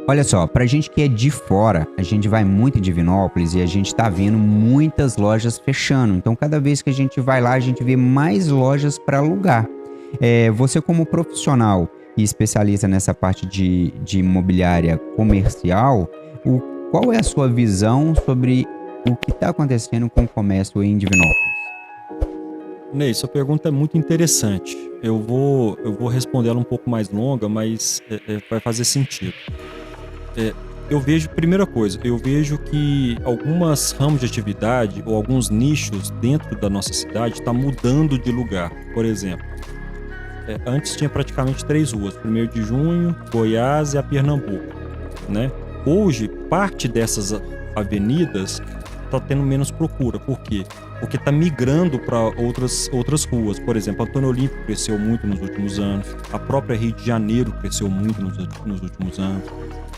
Olha só, pra gente que é de fora, a gente vai muito em Divinópolis e a gente tá vendo muitas lojas fechando. Então, cada vez que a gente vai lá, a gente vê mais lojas para alugar. Você como profissional e especialista nessa parte de imobiliária comercial, qual é a sua visão sobre o que está acontecendo com o comércio em Divinópolis? Ney, sua pergunta é muito interessante. Eu vou responder ela um pouco mais longa, mas vai fazer sentido. É, eu vejo, primeira coisa, eu vejo que algumas ramos de atividade ou alguns nichos dentro da nossa cidade está mudando de lugar. Por exemplo, antes tinha praticamente três ruas: 1º de Junho, Goiás e a Pernambuco, né? Hoje, parte dessas avenidas está tendo menos procura. Por quê? Porque está migrando para outras ruas. Por exemplo, Antônio Olímpio cresceu muito nos últimos anos, a própria Rio de Janeiro cresceu muito nos últimos anos.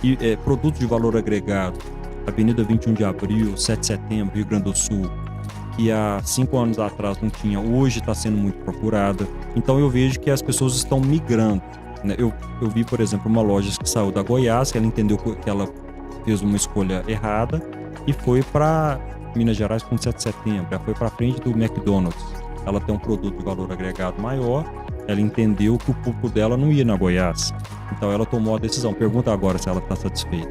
E produtos de valor agregado, Avenida 21 de Abril, 7 de Setembro, Rio Grande do Sul, que há 5 anos atrás não tinha, hoje está sendo muito procurada. Então eu vejo que as pessoas estão migrando, né? Eu vi, por exemplo, uma loja que saiu da Goiás, que ela entendeu que ela fez uma escolha errada e foi para Minas Gerais com 7 de Setembro, ela foi para frente do McDonald's. Ela tem um produto de valor agregado maior, ela entendeu que o público dela não ia na Goiás. Então ela tomou a decisão. Pergunta agora se ela está satisfeita.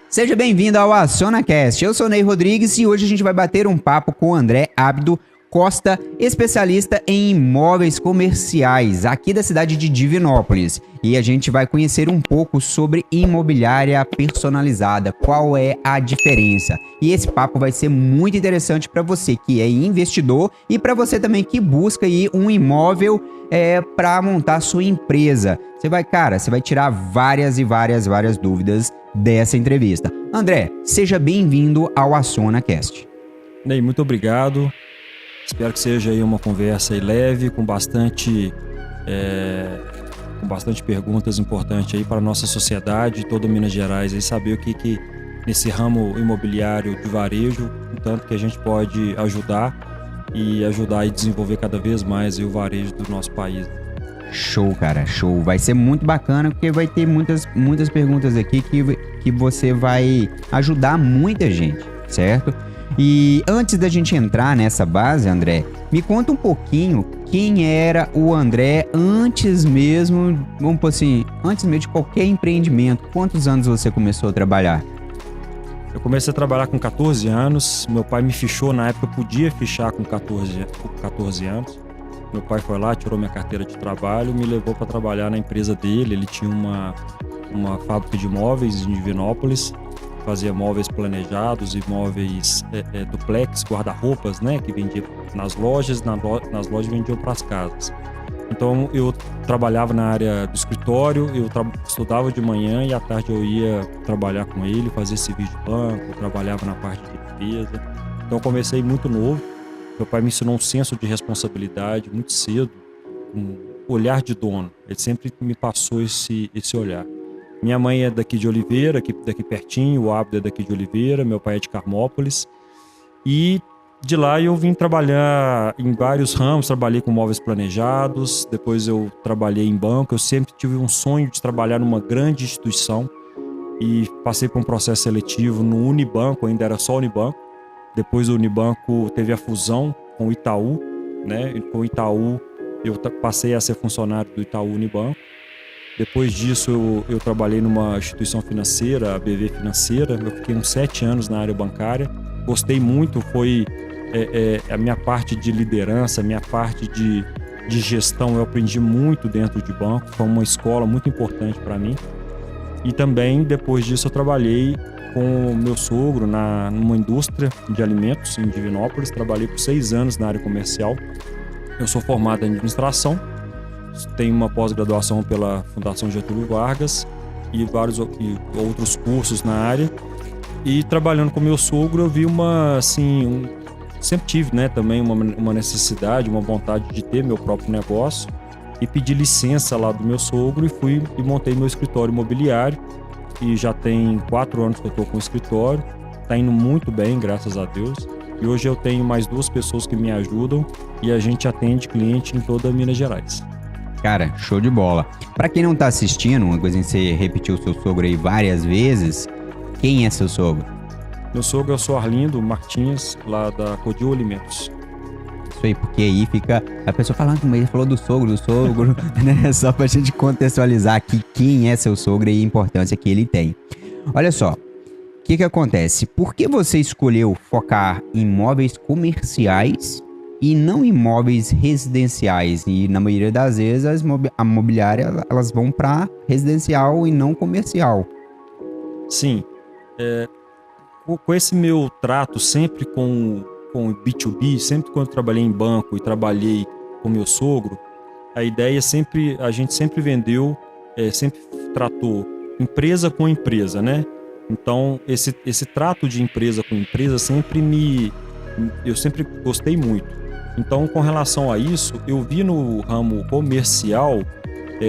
Seja bem-vindo ao AcionaCast. Eu sou Ney Rodrigues e hoje a gente vai bater um papo com o André Abdo Costa, especialista em imóveis comerciais aqui da cidade de Divinópolis. E a gente vai conhecer um pouco sobre imobiliária personalizada, qual é a diferença. E esse papo vai ser muito interessante para você que é investidor e para você também que busca aí um imóvel para montar sua empresa. Você vai tirar várias dúvidas dessa entrevista. André, seja bem-vindo ao AcionaCast. Ney, muito obrigado. Espero que seja aí uma conversa aí leve, com bastante perguntas importantes aí para a nossa sociedade, toda Minas Gerais, aí saber o que nesse ramo imobiliário de varejo, tanto que a gente pode ajudar e desenvolver cada vez mais aí o varejo do nosso país. Show, cara, show. Vai ser muito bacana porque vai ter muitas perguntas aqui que você vai ajudar muita gente, certo? E antes da gente entrar nessa base, André, me conta um pouquinho quem era o André antes mesmo, vamos por assim, antes mesmo de qualquer empreendimento. Quantos anos você começou a trabalhar? Eu comecei a trabalhar com 14 anos, meu pai me fichou, na época eu podia fichar com 14 anos. Meu pai foi lá, tirou minha carteira de trabalho, me levou para trabalhar na empresa dele. Ele tinha uma fábrica de móveis em Divinópolis, fazia móveis planejados e móveis duplex, guarda-roupas, né, que vendia nas lojas, nas lojas vendiam para as casas. Então eu trabalhava na área do escritório, eu estudava de manhã e à tarde eu ia trabalhar com ele, fazer serviço de banco, trabalhava na parte de limpeza. Então eu comecei muito novo. Meu pai me ensinou um senso de responsabilidade muito cedo, um olhar de dono. Ele sempre me passou esse olhar. Minha mãe é daqui de Oliveira, daqui pertinho, o Abdo é daqui de Oliveira, meu pai é de Carmópolis. E de lá eu vim trabalhar em vários ramos, trabalhei com móveis planejados, depois eu trabalhei em banco. Eu sempre tive um sonho de trabalhar numa grande instituição e passei por um processo seletivo no Unibanco, ainda era só Unibanco. Depois o Unibanco teve a fusão com o Itaú, né? E com o Itaú eu passei a ser funcionário do Itaú Unibanco. Depois disso eu trabalhei numa instituição financeira, a BV Financeira. Eu fiquei uns 7 anos na área bancária. Gostei muito, foi a minha parte de liderança, a minha parte de gestão. Eu aprendi muito dentro de banco, foi uma escola muito importante para mim. E também depois disso eu trabalhei com o meu sogro numa indústria de alimentos em Divinópolis. Trabalhei por 6 anos na área comercial. Eu sou formado em administração, tenho uma pós-graduação pela Fundação Getúlio Vargas e vários outros cursos na área. E trabalhando com meu sogro eu vi sempre tive, né, também uma necessidade, uma vontade de ter meu próprio negócio, e pedi licença lá do meu sogro e fui e montei meu escritório imobiliário. e já tem 4 anos que eu estou com o escritório. Está indo muito bem, graças a Deus. E hoje eu tenho mais 2 pessoas que me ajudam e a gente atende cliente em toda Minas Gerais. Cara, show de bola. Pra quem não tá assistindo, uma coisa que você repetiu o seu sogro aí várias vezes, quem é seu sogro? Meu sogro é o seu Arlindo Martins, lá da Codil Alimentos. Isso aí, porque aí fica a pessoa falando, mas ele falou do sogro, né? Só pra gente contextualizar aqui quem é seu sogro e a importância que ele tem. Olha só, o que acontece? Por que você escolheu focar em imóveis comerciais e não imóveis residenciais? E na maioria das vezes a imobiliária, elas vão para residencial e não comercial. Sim, com esse meu trato sempre com B2B, sempre quando eu trabalhei em banco e trabalhei com meu sogro, a ideia a gente sempre vendeu, sempre tratou empresa com empresa, né? Então esse trato de empresa com empresa eu sempre gostei muito. Então, com relação a isso, eu vi no ramo comercial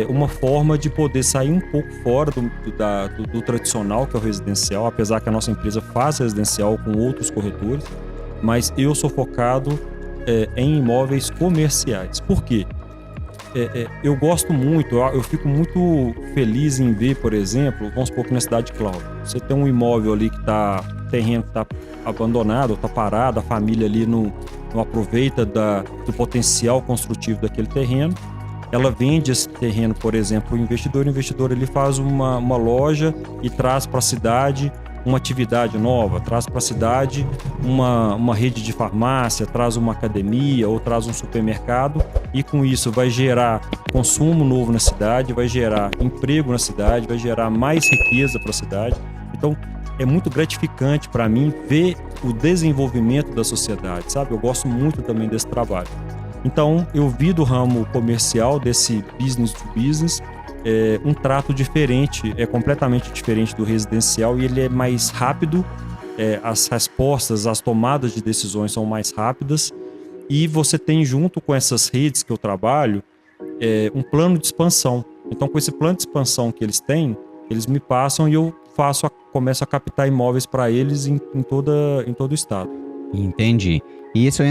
uma forma de poder sair um pouco fora do tradicional, que é o residencial, apesar que a nossa empresa faz residencial com outros corretores, mas eu sou focado em imóveis comerciais. Por quê? Eu gosto muito, eu fico muito feliz em ver, por exemplo, vamos supor que na cidade de Cláudia, você tem um imóvel ali terreno que está abandonado, está parado, a família ali não aproveita do potencial construtivo daquele terreno. Ela vende esse terreno, por exemplo, o investidor ele faz uma loja e traz para a cidade uma atividade nova, traz para a cidade uma rede de farmácia, traz uma academia ou traz um supermercado, e com isso vai gerar consumo novo na cidade, vai gerar emprego na cidade, vai gerar mais riqueza para a cidade. Então é muito gratificante para mim ver o desenvolvimento da sociedade, sabe? Eu gosto muito também desse trabalho. Então eu vi do ramo comercial, desse business to business, um trato diferente, completamente diferente do residencial, e ele é mais rápido, as respostas, as tomadas de decisões são mais rápidas, e você tem, junto com essas redes que eu trabalho, um plano de expansão. Então, com esse plano de expansão que eles têm, eles me passam e eu começo a captar imóveis para eles em todo o estado. Entendi. E isso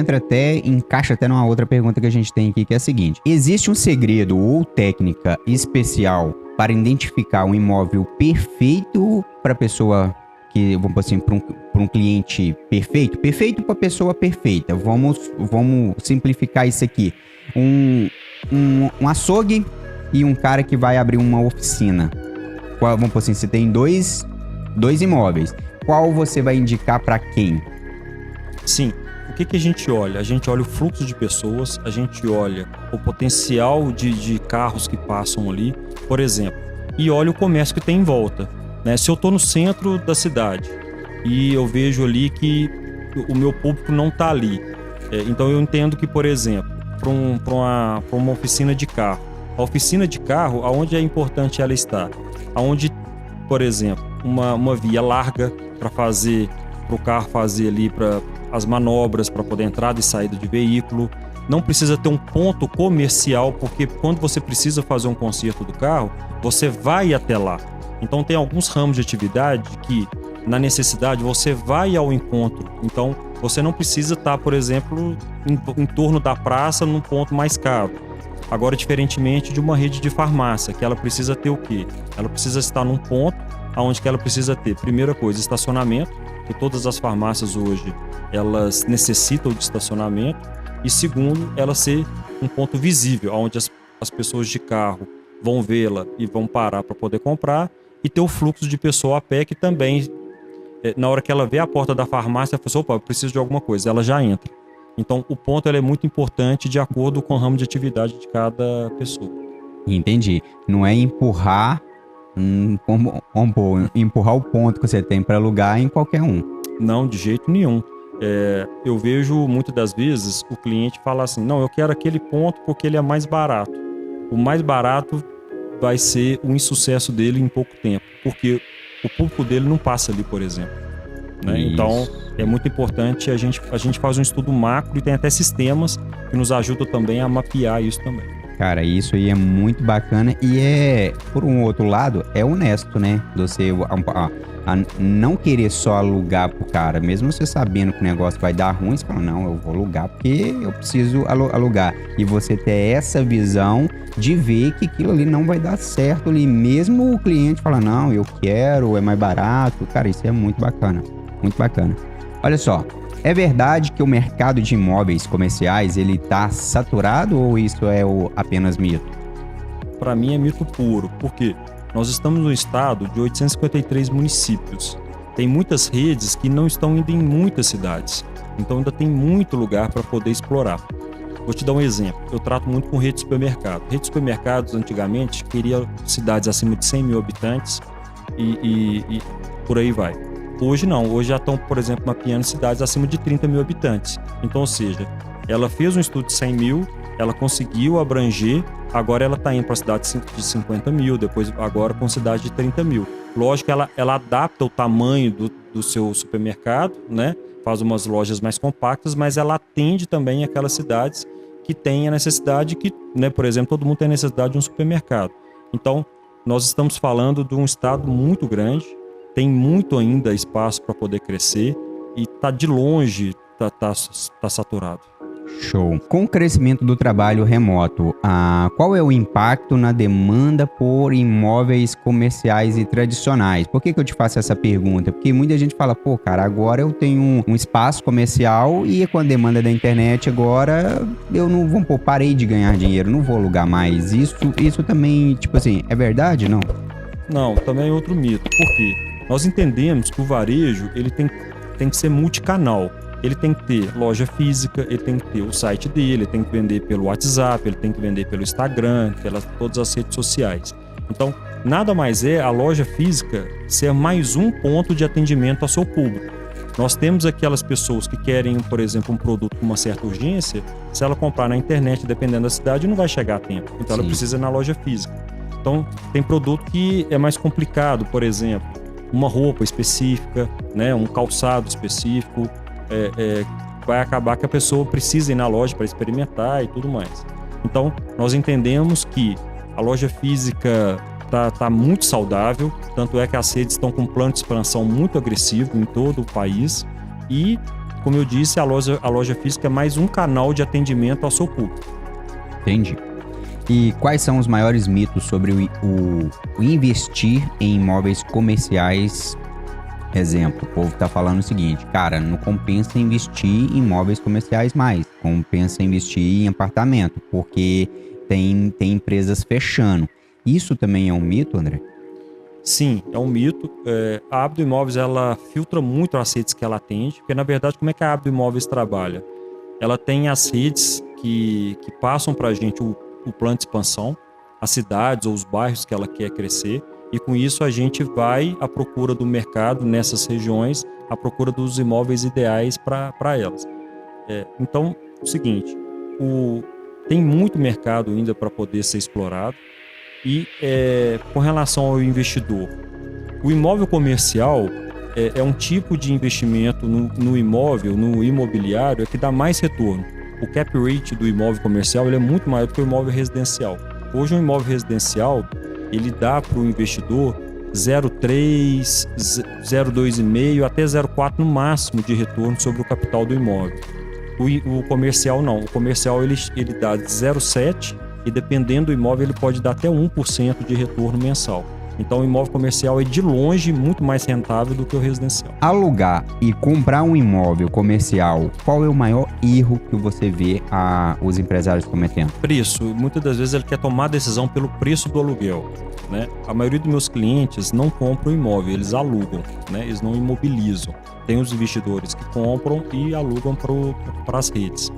encaixa até numa outra pergunta que a gente tem aqui, que é a seguinte: existe um segredo ou técnica especial para identificar um imóvel perfeito para a pessoa que, vamos assim, para um cliente perfeito? Perfeito para a pessoa perfeita. Vamos simplificar isso aqui. Um açougue e um cara que vai abrir uma oficina. Vamos assim, você tem dois imóveis. Qual você vai indicar para quem? Sim. O que a gente olha? A gente olha o fluxo de pessoas, a gente olha o potencial de carros que passam ali, por exemplo, e olha o comércio que tem em volta, né? Se eu estou no centro da cidade e eu vejo ali que o meu público não está ali, então eu entendo que, por exemplo, para uma oficina de carro, a oficina de carro, aonde é importante ela estar? Aonde, por exemplo, uma via larga para o carro fazer ali para as manobras, para poder entrada e saída de veículo. Não precisa ter um ponto comercial, porque quando você precisa fazer um conserto do carro, você vai até lá. Então tem alguns ramos de atividade que, na necessidade, você vai ao encontro. Então você não precisa estar, por exemplo, em torno da praça, num ponto mais caro. Agora, diferentemente de uma rede de farmácia, que ela precisa ter o quê? Ela precisa estar num ponto onde que ela precisa ter, primeira coisa, estacionamento, que todas as farmácias hoje elas necessitam de estacionamento, e segundo, ela ser um ponto visível, onde as pessoas de carro vão vê-la e vão parar para poder comprar, e ter o fluxo de pessoa a pé que também, na hora que ela vê a porta da farmácia, ela fala, opa, eu preciso de alguma coisa, ela já entra. Então o ponto é muito importante de acordo com o ramo de atividade de cada pessoa. Entendi. Não é empurrar o ponto que você tem para alugar em qualquer um. Não, de jeito nenhum. Eu vejo muitas das vezes o cliente falar assim, não, eu quero aquele ponto porque ele é mais barato. O mais barato vai ser o insucesso dele em pouco tempo, porque o público dele não passa ali, por exemplo. Né? Então é muito importante, a gente faz um estudo macro e tem até sistemas que nos ajudam também a mapear isso também. Cara, isso aí é muito bacana e por um outro lado, é honesto, né? Você a não querer só alugar pro cara, mesmo você sabendo que o negócio vai dar ruim, você fala, não, eu vou alugar porque eu preciso alugar. E você ter essa visão de ver que aquilo ali não vai dar certo ali, mesmo o cliente falar, não, eu quero, é mais barato. Cara, isso é muito bacana, muito bacana. Olha só, é verdade que o mercado de imóveis comerciais, ele tá saturado ou isso é apenas mito? Para mim é mito puro, porque nós estamos no estado de 853 municípios. Tem muitas redes que não estão indo em muitas cidades, então ainda tem muito lugar para poder explorar. Vou te dar um exemplo, eu trato muito com rede de supermercado. Rede de supermercados antigamente queria cidades acima de 100 mil habitantes e por aí vai. Hoje não, hoje já estão, por exemplo, mapeando cidades acima de 30 mil habitantes. Então, ou seja, ela fez um estudo de 100 mil, ela conseguiu abranger, agora ela está indo para cidades de 50 mil, depois agora com cidade de 30 mil. Lógico que ela adapta o tamanho do seu supermercado, né? Faz umas lojas mais compactas, mas ela atende também aquelas cidades que têm a necessidade que, né, por exemplo, todo mundo tem a necessidade de um supermercado. Então, nós estamos falando de um estado muito grande, tem muito ainda espaço para poder crescer e tá de longe, tá saturado. Show. Com o crescimento do trabalho remoto, qual é o impacto na demanda por imóveis comerciais e tradicionais? Por que eu te faço essa pergunta? Porque muita gente fala, pô, cara, agora eu tenho um espaço comercial e com a demanda da internet agora eu não vou, parei de ganhar dinheiro, não vou alugar mais. Isso também, tipo assim, é verdade, não? Não, também é outro mito. Por quê? Nós entendemos que o varejo ele tem que ser multicanal. Ele tem que ter loja física, ele tem que ter o site dele, ele tem que vender pelo WhatsApp, ele tem que vender pelo Instagram, pelas todas as redes sociais. Então, nada mais é a loja física ser mais um ponto de atendimento ao seu público. Nós temos aquelas pessoas que querem, por exemplo, um produto com uma certa urgência, se ela comprar na internet, dependendo da cidade, não vai chegar a tempo. Então, ela precisa ir na loja física. Então, tem produto que é mais complicado, por exemplo, uma roupa específica, né, um calçado específico, vai acabar que a pessoa precisa ir na loja para experimentar e tudo mais. Então, nós entendemos que a loja física tá muito saudável, tanto é que as redes estão com um plano de expansão muito agressivo em todo o país e, como eu disse, a loja física é mais um canal de atendimento ao seu público. Entendi. E quais são os maiores mitos sobre o investir em imóveis comerciais? Exemplo, o povo tá falando o seguinte, cara, não compensa investir em imóveis comerciais mais, compensa investir em apartamento, porque tem empresas fechando. Isso também é um mito, André? Sim, é um mito. A Abdo Imóveis, ela filtra muito as redes que ela atende, porque na verdade, como é que a Abdo Imóveis trabalha? Ela tem as redes que passam para a gente o plano de expansão, as cidades ou os bairros que ela quer crescer, e com isso a gente vai à procura do mercado nessas regiões, à procura dos imóveis ideais para elas. Então, é o seguinte, tem muito mercado ainda para poder ser explorado e com relação ao investidor, o imóvel comercial é um tipo de investimento no imóvel, no imobiliário, que dá mais retorno. O cap rate do imóvel comercial ele é muito maior do que o imóvel residencial. Hoje um imóvel residencial ele dá para o investidor 0,3, 0,2,5 até 0,4 no máximo de retorno sobre o capital do imóvel. O comercial não. O comercial ele dá 0,7 e dependendo do imóvel ele pode dar até 1% de retorno mensal. Então o imóvel comercial é de longe muito mais rentável do que o residencial. Alugar e comprar um imóvel comercial, qual é o maior erro que você vê os empresários cometendo? Preço. Muitas das vezes ele quer tomar a decisão pelo preço do aluguel, né? A maioria dos meus clientes não compram imóvel, eles alugam, né? Eles não imobilizam. Tem os investidores que compram e alugam para as redes.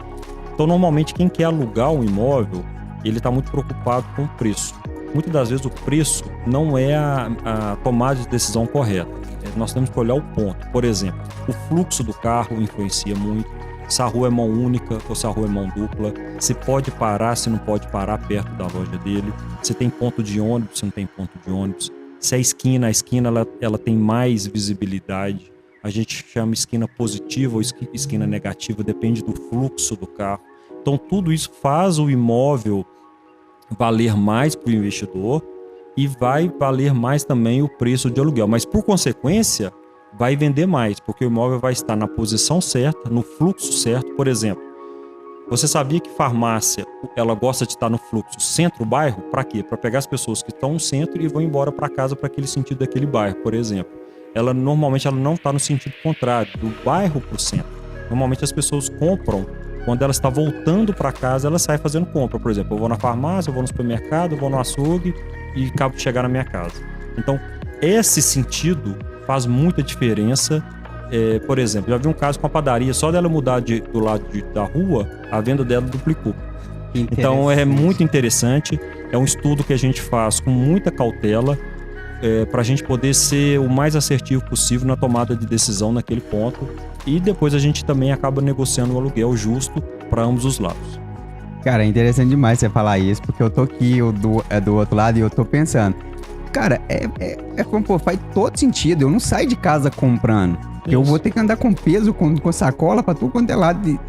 Então normalmente quem quer alugar um imóvel, ele está muito preocupado com o preço. Muitas das vezes o preço não é a tomada de decisão correta. Nós temos que olhar o ponto. Por exemplo, o fluxo do carro influencia muito. Se a rua é mão única ou se a rua é mão dupla. Se pode parar, se não pode parar perto da loja dele. Se tem ponto de ônibus, se não tem ponto de ônibus. Se a esquina ela tem mais visibilidade. A gente chama esquina positiva ou esquina negativa, depende do fluxo do carro. Então tudo isso faz o imóvel valer mais para o investidor e vai valer mais também o preço de aluguel. Mas, por consequência, vai vender mais, porque o imóvel vai estar na posição certa, no fluxo certo. Por exemplo, você sabia que farmácia, ela gosta de estar no fluxo centro-bairro? Para quê? Para pegar as pessoas que estão no centro e vão embora para casa para aquele sentido daquele bairro, por exemplo. Normalmente ela não está no sentido contrário, do bairro para o centro. Normalmente as pessoas compram, quando ela está voltando para casa, ela sai fazendo compra. Por exemplo, eu vou na farmácia, eu vou no supermercado, eu vou no açougue e acabo de chegar na minha casa. Então, esse sentido faz muita diferença. Por exemplo, já vi um caso com a padaria, só dela mudar do lado da rua, a venda dela duplicou. Então é muito interessante, é um estudo que a gente faz com muita cautela, para a gente poder ser o mais assertivo possível na tomada de decisão naquele ponto, e depois a gente também acaba negociando o aluguel justo para ambos os lados. Cara, é interessante demais você falar isso, porque eu tô aqui do outro lado e eu tô pensando, cara, pô, faz todo sentido, eu não saio de casa comprando. Isso. Eu vou ter que andar com peso, com sacola pra tudo quanto é lado.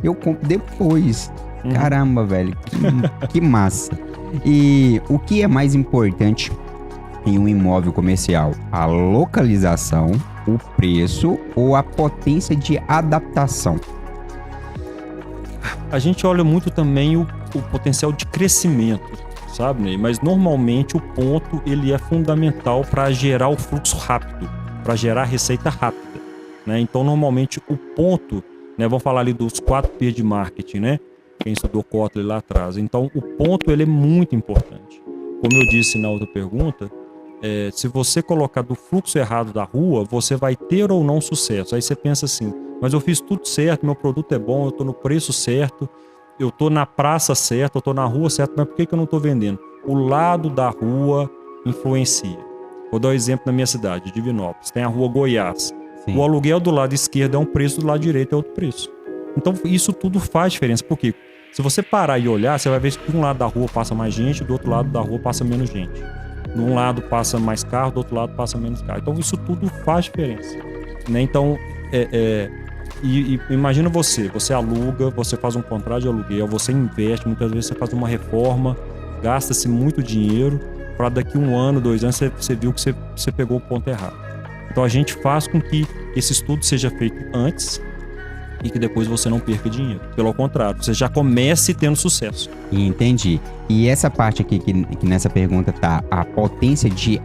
Eu compro depois. Caramba, velho. Que massa. E o que é mais importante em um imóvel comercial? A localização, o preço ou a potência de adaptação? A gente olha muito também o potencial de crescimento, sabe, Ney? Mas normalmente o ponto ele é fundamental para gerar o fluxo rápido, para gerar receita rápida. Né? Então, normalmente, o ponto, né, vamos falar ali dos 4 P's de marketing, né? Quem estudou Kotler lá atrás. Então, o ponto ele é muito importante. Como eu disse na outra pergunta, se você colocar do fluxo errado da rua, você vai ter ou não sucesso. Aí você pensa assim, mas eu fiz tudo certo, meu produto é bom, eu estou no preço certo, eu estou na praça certa, eu estou na rua certa, mas por que eu não estou vendendo? O lado da rua influencia. Vou dar um exemplo na minha cidade, Divinópolis. Tem a rua Goiás. Sim. O aluguel do lado esquerdo é um preço, do lado direito é outro preço. Então isso tudo faz diferença, porque se você parar e olhar, você vai ver que de um lado da rua passa mais gente, do outro lado da rua passa menos gente. De um lado passa mais carro, do outro lado passa menos carro. Então isso tudo faz diferença. Né? Então, imagina você aluga, você faz um contrato de aluguel, você investe, muitas vezes você faz uma reforma, gasta-se muito dinheiro, para daqui 1 ano, 2 anos, você viu que você pegou o ponto errado. Então a gente faz com que esse estudo seja feito antes e que depois você não perca dinheiro. Pelo contrário, você já comece tendo sucesso. Entendi. E essa parte aqui que nessa pergunta tá, a potência de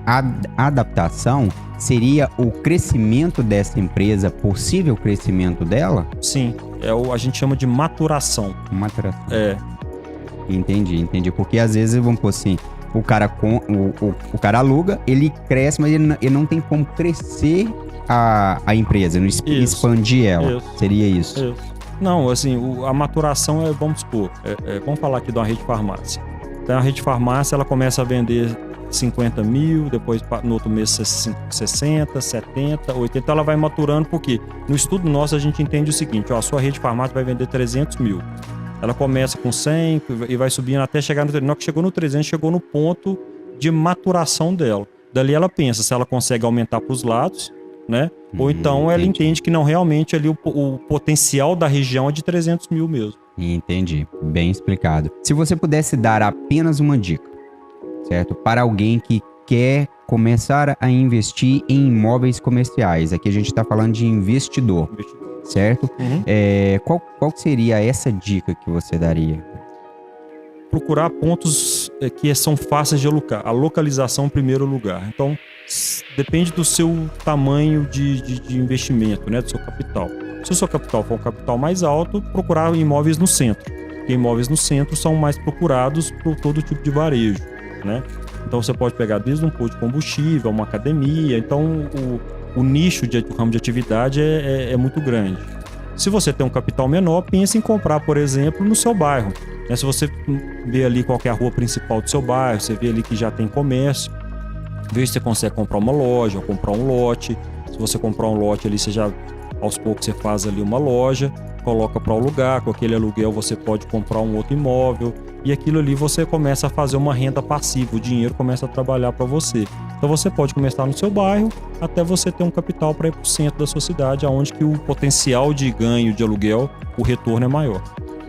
adaptação, seria o crescimento dessa empresa, possível crescimento dela? Sim, a gente chama de maturação. Maturação. Entendi. Porque às vezes, vamos pôr assim, o cara aluga, ele cresce, mas ele não tem como crescer a empresa, não expandir ela. Isso. Seria isso? Não, assim, a maturação vamos supor, vamos falar aqui de uma rede de farmácia. Então a rede de farmácia, ela começa a vender 50 mil, depois no outro mês 60, 70, 80, então ela vai maturando, porque no estudo nosso a gente entende o seguinte, a sua rede de farmácia vai vender 300 mil. Ela começa com 100 e vai subindo até chegar no 300. Na hora que chegou no 300, chegou no ponto de maturação dela. Dali ela pensa se ela consegue aumentar para os lados, né? Ou então ela entende que não, realmente ali o potencial da região é de 300 mil mesmo. Entendi. Bem explicado. Se você pudesse dar apenas uma dica, certo? Para alguém que quer começar a investir em imóveis comerciais. Aqui a gente está falando de investidor. Certo? Qual seria essa dica que você daria? Procurar pontos que são fáceis de alocar. A localização em primeiro lugar. Então, depende do seu tamanho de investimento, né? Do seu capital. Se o seu capital for um capital mais alto, procurar imóveis no centro. Porque imóveis no centro são mais procurados por todo tipo de varejo, né? Então, você pode pegar desde um posto de combustível, uma academia. Então, o nicho do ramo de atividade é muito grande. Se você tem um capital menor, pense em comprar, por exemplo, no seu bairro. Se você vê ali qual que é a rua principal do seu bairro, você vê ali que já tem comércio, vê se você consegue comprar uma loja ou comprar um lote. Se você comprar um lote ali, você já, aos poucos você faz ali uma loja, coloca para alugar, com aquele aluguel você pode comprar um outro imóvel e aquilo ali você começa a fazer uma renda passiva, o dinheiro começa a trabalhar para você. Então você pode começar no seu bairro até você ter um capital para ir para o centro da sua cidade, onde que o potencial de ganho de aluguel, o retorno é maior.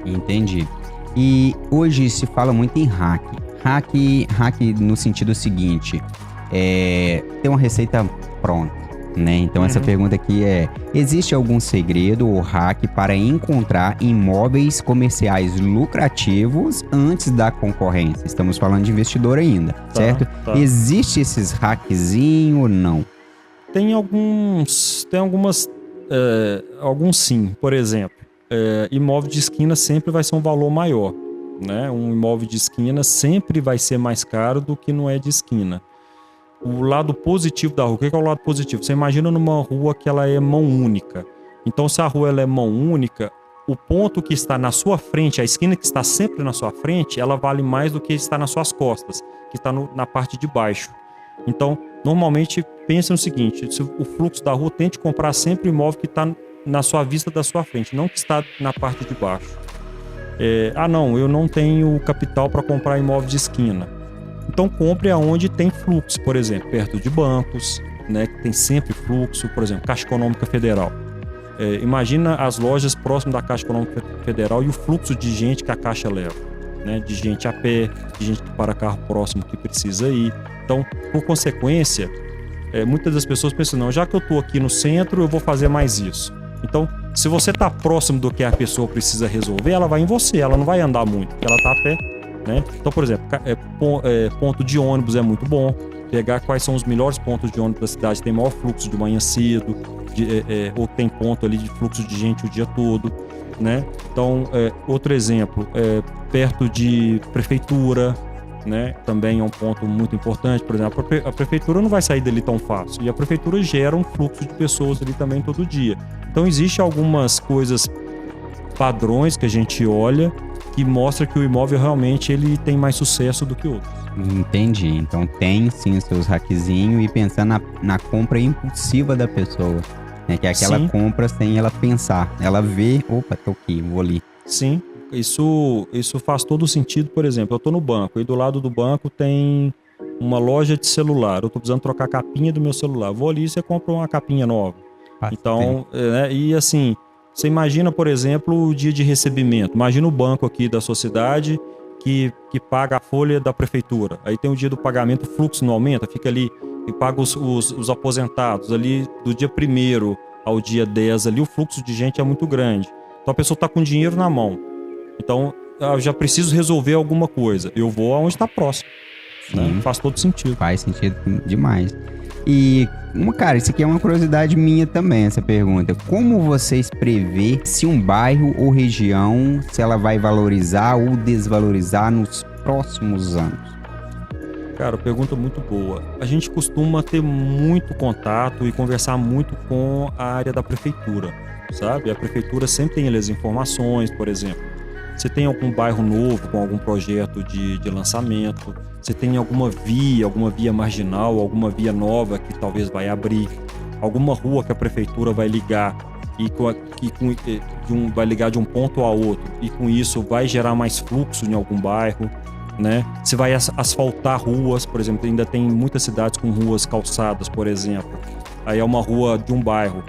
Entendi. E hoje se fala muito em hack. Hack no sentido seguinte, tem uma receita pronta, né? Então essa pergunta aqui existe algum segredo ou hack para encontrar imóveis comerciais lucrativos antes da concorrência? Estamos falando de investidor ainda, certo? Tá. Existe esses hackzinhos ou não? Alguns sim. Por exemplo, imóvel de esquina sempre vai ser um valor maior, né? Um imóvel de esquina sempre vai ser mais caro do que não é de esquina. O lado positivo da rua, o que é o lado positivo? Você imagina numa rua que ela é mão única. Então, se a rua ela é mão única, o ponto que está na sua frente, a esquina que está sempre na sua frente, ela vale mais do que está nas suas costas, que está na parte de baixo. Então, normalmente, pense no seguinte, se o fluxo da rua, tente comprar sempre o imóvel que está na sua vista da sua frente, não que está na parte de baixo. Não, eu não tenho capital para comprar imóvel de esquina. Então, compre aonde tem fluxo, por exemplo, perto de bancos, né, que tem sempre fluxo, por exemplo, Caixa Econômica Federal. Imagina as lojas próximas da Caixa Econômica Federal e o fluxo de gente que a Caixa leva, né, de gente a pé, de gente que para carro próximo que precisa ir. Então, por consequência, muitas das pessoas pensam, não, já que eu estou aqui no centro, eu vou fazer mais isso. Então, se você está próximo do que a pessoa precisa resolver, ela vai em você, ela não vai andar muito, porque ela está a pé, né? Então, por exemplo, ponto de ônibus é muito bom, pegar quais são os melhores pontos de ônibus da cidade, tem maior fluxo de manhã cedo, ou tem ponto ali de fluxo de gente o dia todo, né? Então, outro exemplo, perto de prefeitura, né? Também é um ponto muito importante. Por exemplo, a prefeitura não vai sair dali tão fácil, e a prefeitura gera um fluxo de pessoas ali também todo dia. Então, existem algumas coisas, padrões que a gente olha, que mostra que o imóvel realmente ele tem mais sucesso do que outros. Entendi. Então tem sim os seus hackzinhos e pensando na compra impulsiva da pessoa, né? Que é aquela Sim. compra sem ela pensar. Ela vê, opa, tô aqui, vou ali. Sim, isso faz todo sentido. Por exemplo, eu tô no banco e do lado do banco tem uma loja de celular. Eu tô precisando trocar a capinha do meu celular. Vou ali e você compra uma capinha nova. Então, e assim, você imagina, por exemplo, o dia de recebimento. Imagina o banco aqui da sua cidade que paga a folha da prefeitura. Aí tem o dia do pagamento, o fluxo não aumenta, fica ali e paga os aposentados. Ali do dia 1º ao dia 10, ali o fluxo de gente é muito grande. Então a pessoa está com dinheiro na mão. Então eu já preciso resolver alguma coisa. Eu vou aonde está próximo. Né? Faz todo sentido. Faz sentido demais. E, cara, isso aqui é uma curiosidade minha também, essa pergunta. Como vocês prevê se um bairro ou região, se ela vai valorizar ou desvalorizar nos próximos anos? Cara, pergunta muito boa. A gente costuma ter muito contato e conversar muito com a área da prefeitura, sabe? A prefeitura sempre tem ali as informações, por exemplo. Você tem algum bairro novo com algum projeto de lançamento? Você tem alguma via marginal, alguma via nova que talvez vai abrir? Alguma rua que a prefeitura vai ligar vai ligar de um ponto a outro e com isso vai gerar mais fluxo em algum bairro, né? Se vai asfaltar ruas, por exemplo, ainda tem muitas cidades com ruas calçadas, por exemplo. Aí é uma rua de um bairro.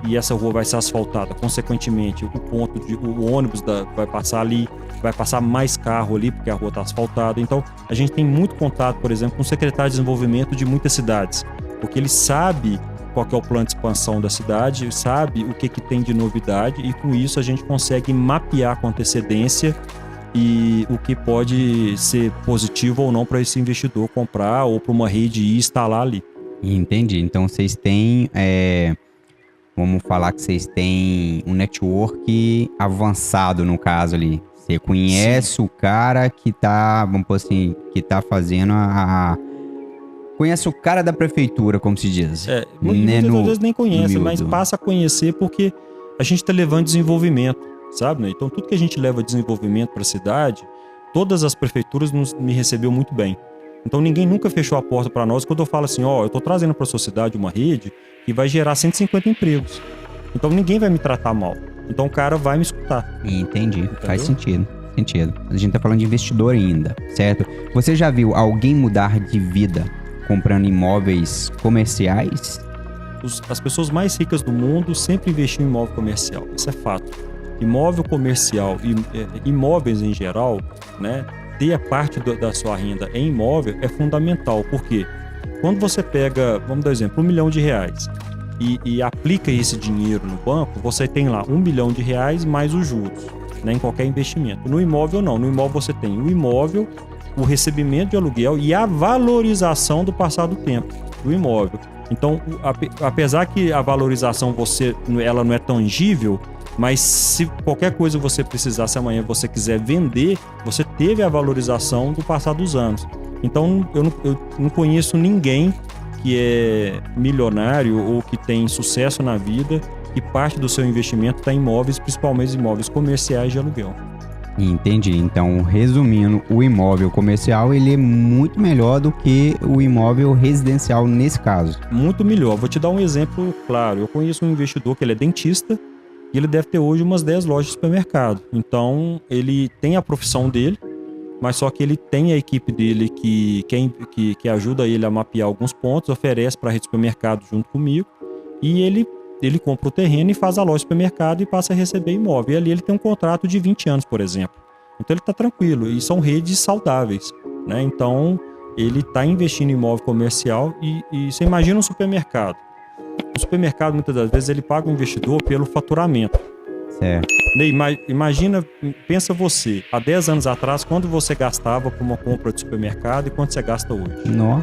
E essa rua vai ser asfaltada, consequentemente o ônibus vai passar ali, vai passar mais carro ali porque a rua está asfaltada. Então a gente tem muito contato, por exemplo, com o secretário de desenvolvimento de muitas cidades, porque ele sabe qual que é o plano de expansão da cidade, sabe o que tem de novidade e com isso a gente consegue mapear com antecedência e o que pode ser positivo ou não para esse investidor comprar ou para uma rede ir instalar ali. Entendi. Então vocês têm... Vamos falar que vocês têm um network avançado no caso ali. Você conhece Sim. o cara que tá, vamos pôr assim, que tá fazendo conhece o cara da prefeitura, como se diz. Muitas vezes nem conhece, mas passa a conhecer porque a gente tá levando desenvolvimento, sabe? Né? Então tudo que a gente leva desenvolvimento para a cidade, todas as prefeituras me recebeu muito bem. Então ninguém nunca fechou a porta para nós quando eu falo assim, eu tô trazendo para a sua cidade uma rede que vai gerar 150 empregos. Então ninguém vai me tratar mal. Então o cara vai me escutar. Entendi. Entendeu? Faz sentido. A gente tá falando de investidor ainda, certo? Você já viu alguém mudar de vida comprando imóveis comerciais? As pessoas mais ricas do mundo sempre investiram em imóvel comercial. Isso é fato. Imóvel comercial e imóveis em geral, né? ter a parte da sua renda em imóvel é fundamental. Por quê? Quando você pega, vamos dar um exemplo, R$1 milhão e aplica esse dinheiro no banco, você tem lá R$1 milhão mais os juros, né, em qualquer investimento. No imóvel não, no imóvel você tem o imóvel, o recebimento de aluguel e a valorização do passar do tempo do imóvel. Então, apesar que a valorização ela não é tangível, mas se qualquer coisa você precisar, se amanhã você quiser vender, você teve a valorização do passar dos anos. Então, eu não conheço ninguém que é milionário ou que tem sucesso na vida e parte do seu investimento está em imóveis, principalmente imóveis comerciais de aluguel. Entendi. Então, resumindo, o imóvel comercial ele é muito melhor do que o imóvel residencial nesse caso. Muito melhor. Vou te dar um exemplo claro. Eu conheço um investidor que ele é dentista e ele deve ter hoje umas 10 lojas de supermercado. Então, ele tem a profissão dele, mas só que ele tem a equipe dele que ajuda ele a mapear alguns pontos, oferece para a rede de supermercado junto comigo e ele compra o terreno e faz a loja de supermercado e passa a receber imóvel. E ali ele tem um contrato de 20 anos, por exemplo. Então ele está tranquilo e são redes saudáveis, né? Então ele está investindo em imóvel comercial e você imagina um supermercado. O supermercado muitas das vezes ele paga o investidor pelo faturamento. Certo. Imagina, pensa você, há 10 anos atrás, quando você gastava com uma compra de supermercado e quanto você gasta hoje? Não.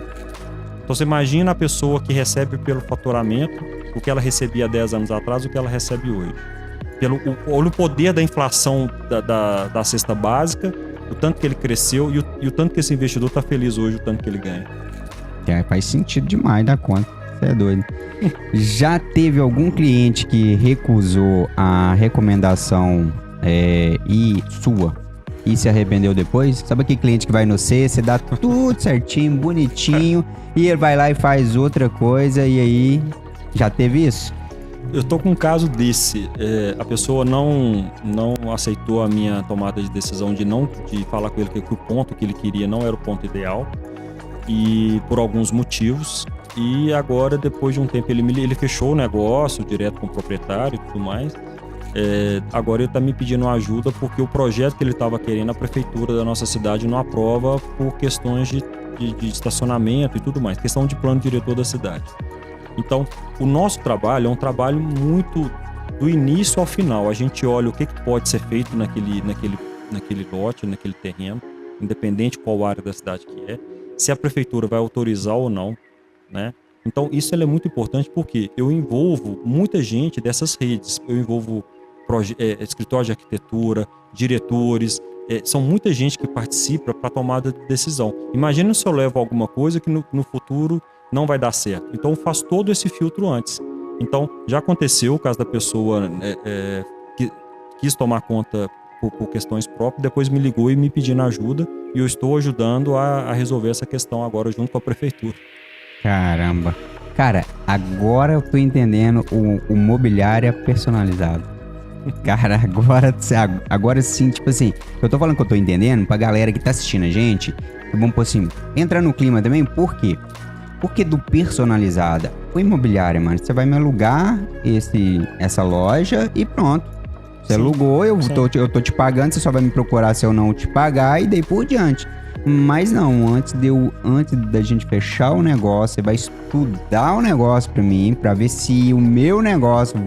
Então você imagina a pessoa que recebe pelo faturamento, o que ela recebia há 10 anos atrás, o que ela recebe hoje. Olha o poder da inflação da cesta básica, o tanto que ele cresceu e o tanto que esse investidor está feliz hoje, o tanto que ele ganha. Faz sentido demais da conta. Você é doido. Já teve algum cliente que recusou a recomendação e se arrependeu depois? Sabe aquele cliente que vai no C, você dá tudo certinho, bonitinho, e ele vai lá e faz outra coisa, e aí já teve isso? Eu tô com um caso desse. A pessoa não aceitou a minha tomada de decisão de falar com ele que o ponto que ele queria não era o ponto ideal, e por alguns motivos. E agora, depois de um tempo, ele fechou o negócio direto com o proprietário e tudo mais. Agora ele está me pedindo ajuda porque o projeto que ele estava querendo, a prefeitura da nossa cidade não aprova por questões de estacionamento e tudo mais, questão de plano diretor da cidade. Então, o nosso trabalho é um trabalho muito do início ao final. A gente olha o que pode ser feito naquele lote, naquele terreno, independente qual área da cidade que é, se a prefeitura vai autorizar ou não, né? Então isso é muito importante porque eu envolvo muita gente dessas redes, eu envolvo escritórios de arquitetura, diretores, são muita gente que participa para a tomada de decisão. Imagina se eu levo alguma coisa que no futuro não vai dar certo. Então eu faço todo esse filtro antes. Então já aconteceu o caso da pessoa que quis tomar conta por questões próprias, depois me ligou e me pedindo ajuda e eu estou ajudando a resolver essa questão agora junto com a prefeitura. Caramba. Cara, agora eu tô entendendo o mobiliária personalizado. Cara, agora sim, tipo assim, eu tô falando que eu tô entendendo pra galera que tá assistindo a gente, vamos pôr assim, entra no clima também, por quê? Porque do personalizada, o imobiliária, mano, você vai me alugar essa loja e pronto. Você alugou, eu tô te pagando, você só vai me procurar se eu não te pagar e daí por diante. Mas não, antes da gente fechar o negócio, você vai estudar o negócio pra mim, pra ver se o meu negócio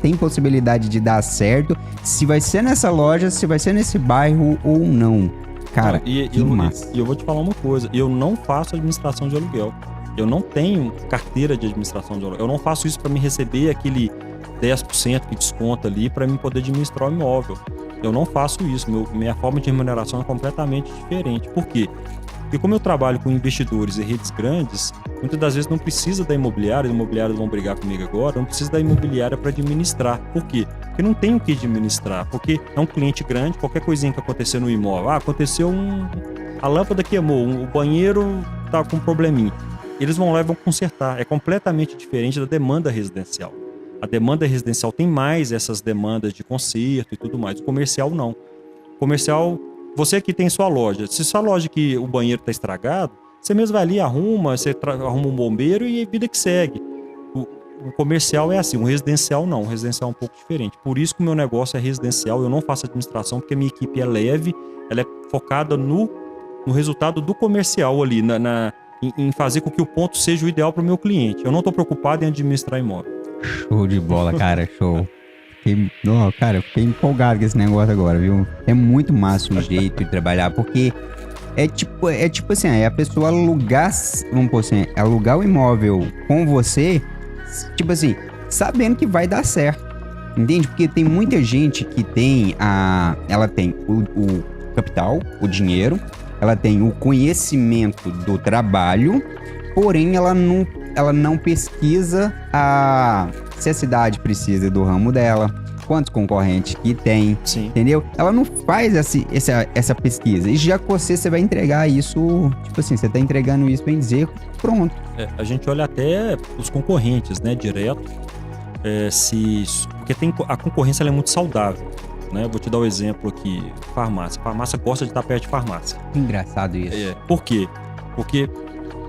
tem possibilidade de dar certo, se vai ser nessa loja, se vai ser nesse bairro ou não. Cara, que massa. E eu vou te falar uma coisa, eu não faço administração de aluguel. Eu não tenho carteira de administração de aluguel. Eu não faço isso pra me receber aquele 10% que desconta ali pra mim poder administrar o imóvel. Eu não faço isso, minha forma de remuneração é completamente diferente. Por quê? Porque como eu trabalho com investidores e redes grandes, muitas das vezes não precisa da imobiliária, os imobiliários vão brigar comigo agora, não precisa da imobiliária para administrar. Por quê? Porque não tem o que administrar, porque é um cliente grande, qualquer coisinha que acontecer no imóvel, aconteceu a lâmpada queimou, o banheiro tá com um probleminha. Eles vão lá e vão consertar, é completamente diferente da demanda residencial. A demanda residencial tem mais essas demandas de conserto e tudo mais. O comercial não. O comercial, você que tem sua loja. Se sua loja que o banheiro está estragado, você mesmo vai ali, arruma um bombeiro e vida que segue. O comercial é assim, o residencial não. O residencial é um pouco diferente. Por isso que o meu negócio é residencial. Eu não faço administração porque a minha equipe é leve, ela é focada no no resultado do comercial ali, em fazer com que o ponto seja o ideal para o meu cliente. Eu não estou preocupado em administrar imóvel. Show de bola, cara, show. Fiquei empolgado com esse negócio agora, viu? É muito massa o jeito de trabalhar, porque é tipo assim, é a pessoa alugar, vamos pôr assim, alugar o imóvel com você, tipo assim, sabendo que vai dar certo, entende? Porque tem muita gente que ela tem o capital, o dinheiro, ela tem o conhecimento do trabalho, porém ela não pesquisa se a cidade precisa do ramo dela, quantos concorrentes que tem, Sim. Entendeu? Ela não faz essa pesquisa. E já que você vai entregar isso, tipo assim, você tá entregando isso, bem dizer, pronto. A gente olha até os concorrentes, né, direto, porque a concorrência ela é muito saudável. Né? Vou te dar um exemplo aqui, farmácia. Farmácia gosta de estar perto de farmácia. Engraçado isso. Por quê? Porque,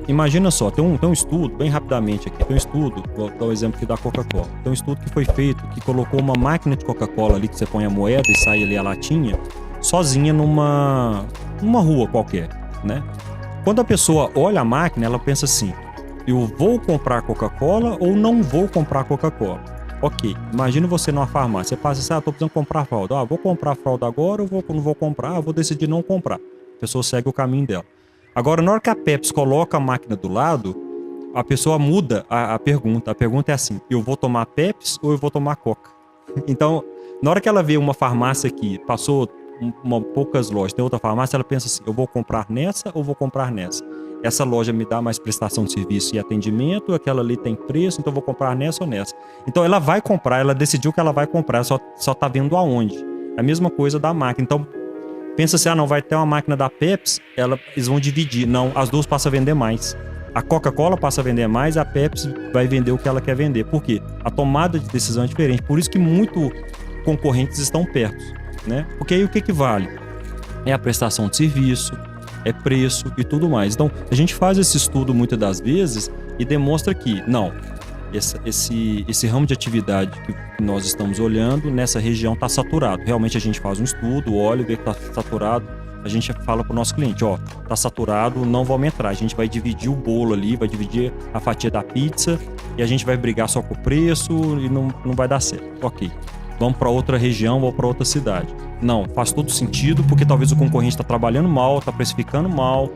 imagina só, tem um estudo, bem rapidamente aqui, tem um estudo, vou dar um exemplo aqui da Coca-Cola. Tem um estudo que foi feito, que colocou uma máquina de Coca-Cola ali, que você põe a moeda e sai ali a latinha, sozinha numa rua qualquer, né? Quando a pessoa olha a máquina, ela pensa assim, eu vou comprar Coca-Cola ou não vou comprar Coca-Cola? Ok, imagina você numa farmácia, você passa assim, tô precisando comprar fralda. Vou comprar fralda agora ou não vou comprar? Vou decidir não comprar. A pessoa segue o caminho dela. Agora, na hora que a Pepsi coloca a máquina do lado, a pessoa muda a pergunta. A pergunta é assim, eu vou tomar Pepsi ou eu vou tomar Coca? Então, na hora que ela vê uma farmácia aqui, passou poucas lojas, tem outra farmácia, ela pensa assim, eu vou comprar nessa ou vou comprar nessa? Essa loja me dá mais prestação de serviço e atendimento, aquela ali tem preço, então eu vou comprar nessa ou nessa. Então ela vai comprar, ela decidiu que ela vai comprar, só tá vendo aonde. É a mesma coisa da máquina. Então pensa assim, não, vai ter uma máquina da Pepsi, eles vão dividir. Não, as duas passam a vender mais. A Coca-Cola passa a vender mais, a Pepsi vai vender o que ela quer vender. Por quê? A tomada de decisão é diferente. Por isso que muitos concorrentes estão perto, né? Porque aí o que vale? É a prestação de serviço, é preço e tudo mais. Então, a gente faz esse estudo muitas das vezes e demonstra que, não, esse ramo de atividade que nós estamos olhando nessa região está saturado. Realmente a gente faz um estudo, olha, vê que está saturado, a gente fala para o nosso cliente, está saturado, não vamos entrar. A gente vai dividir o bolo ali, vai dividir a fatia da pizza e a gente vai brigar só com o preço e não vai dar certo. Ok. Vamos para outra região ou para outra cidade. Não, faz todo sentido, porque talvez o concorrente está trabalhando mal, está precificando mal.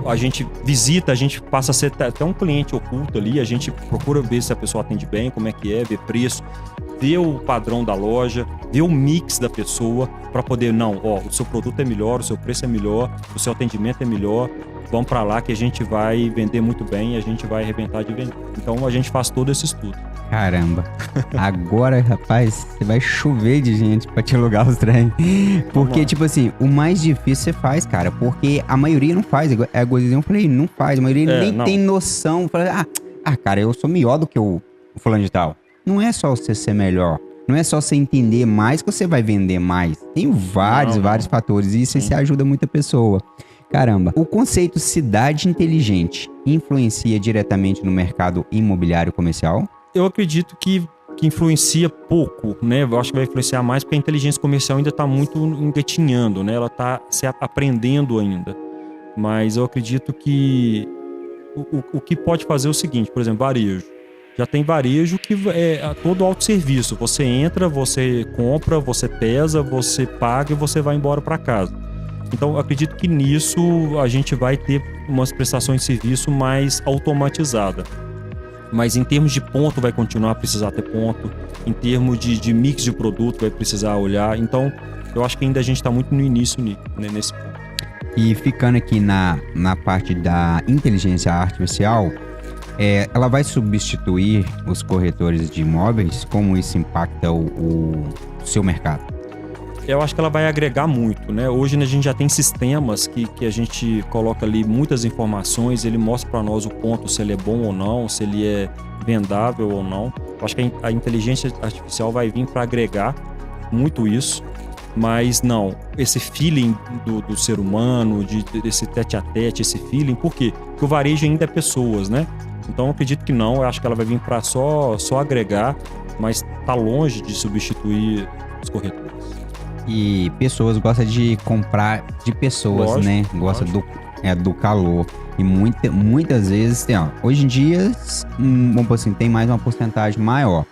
A gente visita, a gente passa a ser até um cliente oculto ali, a gente procura ver se a pessoa atende bem, como é que é, ver preço, ver o padrão da loja, ver o mix da pessoa, para poder, o seu produto é melhor, o seu preço é melhor, o seu atendimento é melhor, vamos para lá que a gente vai vender muito bem, a gente vai arrebentar de vender. Então a gente faz todo esse estudo. Caramba, agora, rapaz, você vai chover de gente pra te alugar os trem. Porque, tipo assim, o mais difícil você faz, cara, porque a maioria não faz. É igual eu falei, não faz. A maioria nem tem noção. Fala, cara, eu sou melhor do que o fulano de tal. Não é só você ser melhor. Não é só você entender mais que você vai vender mais. Tem vários fatores e isso ajuda muita pessoa. Caramba, o conceito cidade inteligente influencia diretamente no mercado imobiliário comercial? Eu acredito que influencia pouco, né? Eu acho que vai influenciar mais porque a inteligência comercial ainda está muito engatinhando, né? Ela está se aprendendo ainda. Mas eu acredito que o que pode fazer é o seguinte, por exemplo, varejo. Já tem varejo que é todo autosserviço. Você entra, você compra, você pesa, você paga e você vai embora para casa. Então, eu acredito que nisso a gente vai ter umas prestações de serviço mais automatizadas. Mas em termos de ponto vai continuar a precisar ter ponto, em termos de mix de produto vai precisar olhar, então eu acho que ainda a gente está muito no início nesse ponto. E ficando aqui na parte da inteligência artificial, ela vai substituir os corretores de imóveis? Como isso impacta o seu mercado? Eu acho que ela vai agregar muito, né? Hoje a gente já tem sistemas que a gente coloca ali muitas informações, ele mostra para nós o ponto, se ele é bom ou não, se ele é vendável ou não. Eu acho que a inteligência artificial vai vir para agregar muito isso, mas não, esse feeling do ser humano, desse tete-a-tete, esse feeling, por quê? Porque o varejo ainda é pessoas, né? Então eu acredito que não, eu acho que ela vai vir para só agregar, mas tá longe de substituir os corretores. E pessoas gostam de comprar de pessoas, lógico, né? Gosta é do calor. E muitas vezes, hoje em dia, vamos por assim, tem mais uma porcentagem maior.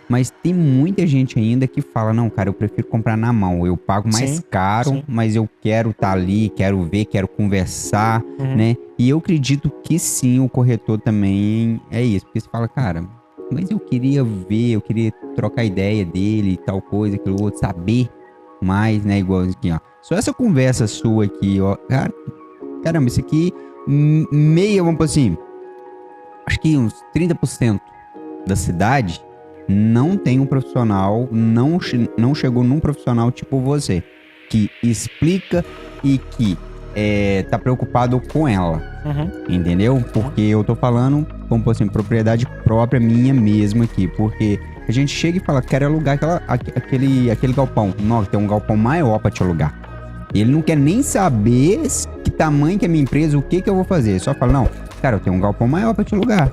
Mas tem muita gente ainda que fala, não, cara, eu prefiro comprar na mão. Eu pago mais caro, mas eu quero estar ali, quero ver, quero conversar, né? E eu acredito que sim, o corretor também é isso. Porque você fala, cara, mas eu queria ver, eu queria trocar ideia dele, tal coisa, aquilo outro, saber mais, né? Igual aqui, ó. Só essa conversa sua aqui, ó. Cara, caramba, isso aqui, vamos por assim, acho que uns 30% da cidade não tem um profissional, não chegou num profissional tipo você, que explica e que tá preocupado com ela, entendeu? Porque eu tô falando, como por assim, propriedade própria minha mesmo aqui, porque a gente chega e fala, quero alugar aquele galpão, não, tem um galpão maior pra te alugar. Ele não quer nem saber que tamanho que é a minha empresa, o que eu vou fazer, ele só fala, não, cara, eu tenho um galpão maior pra te alugar,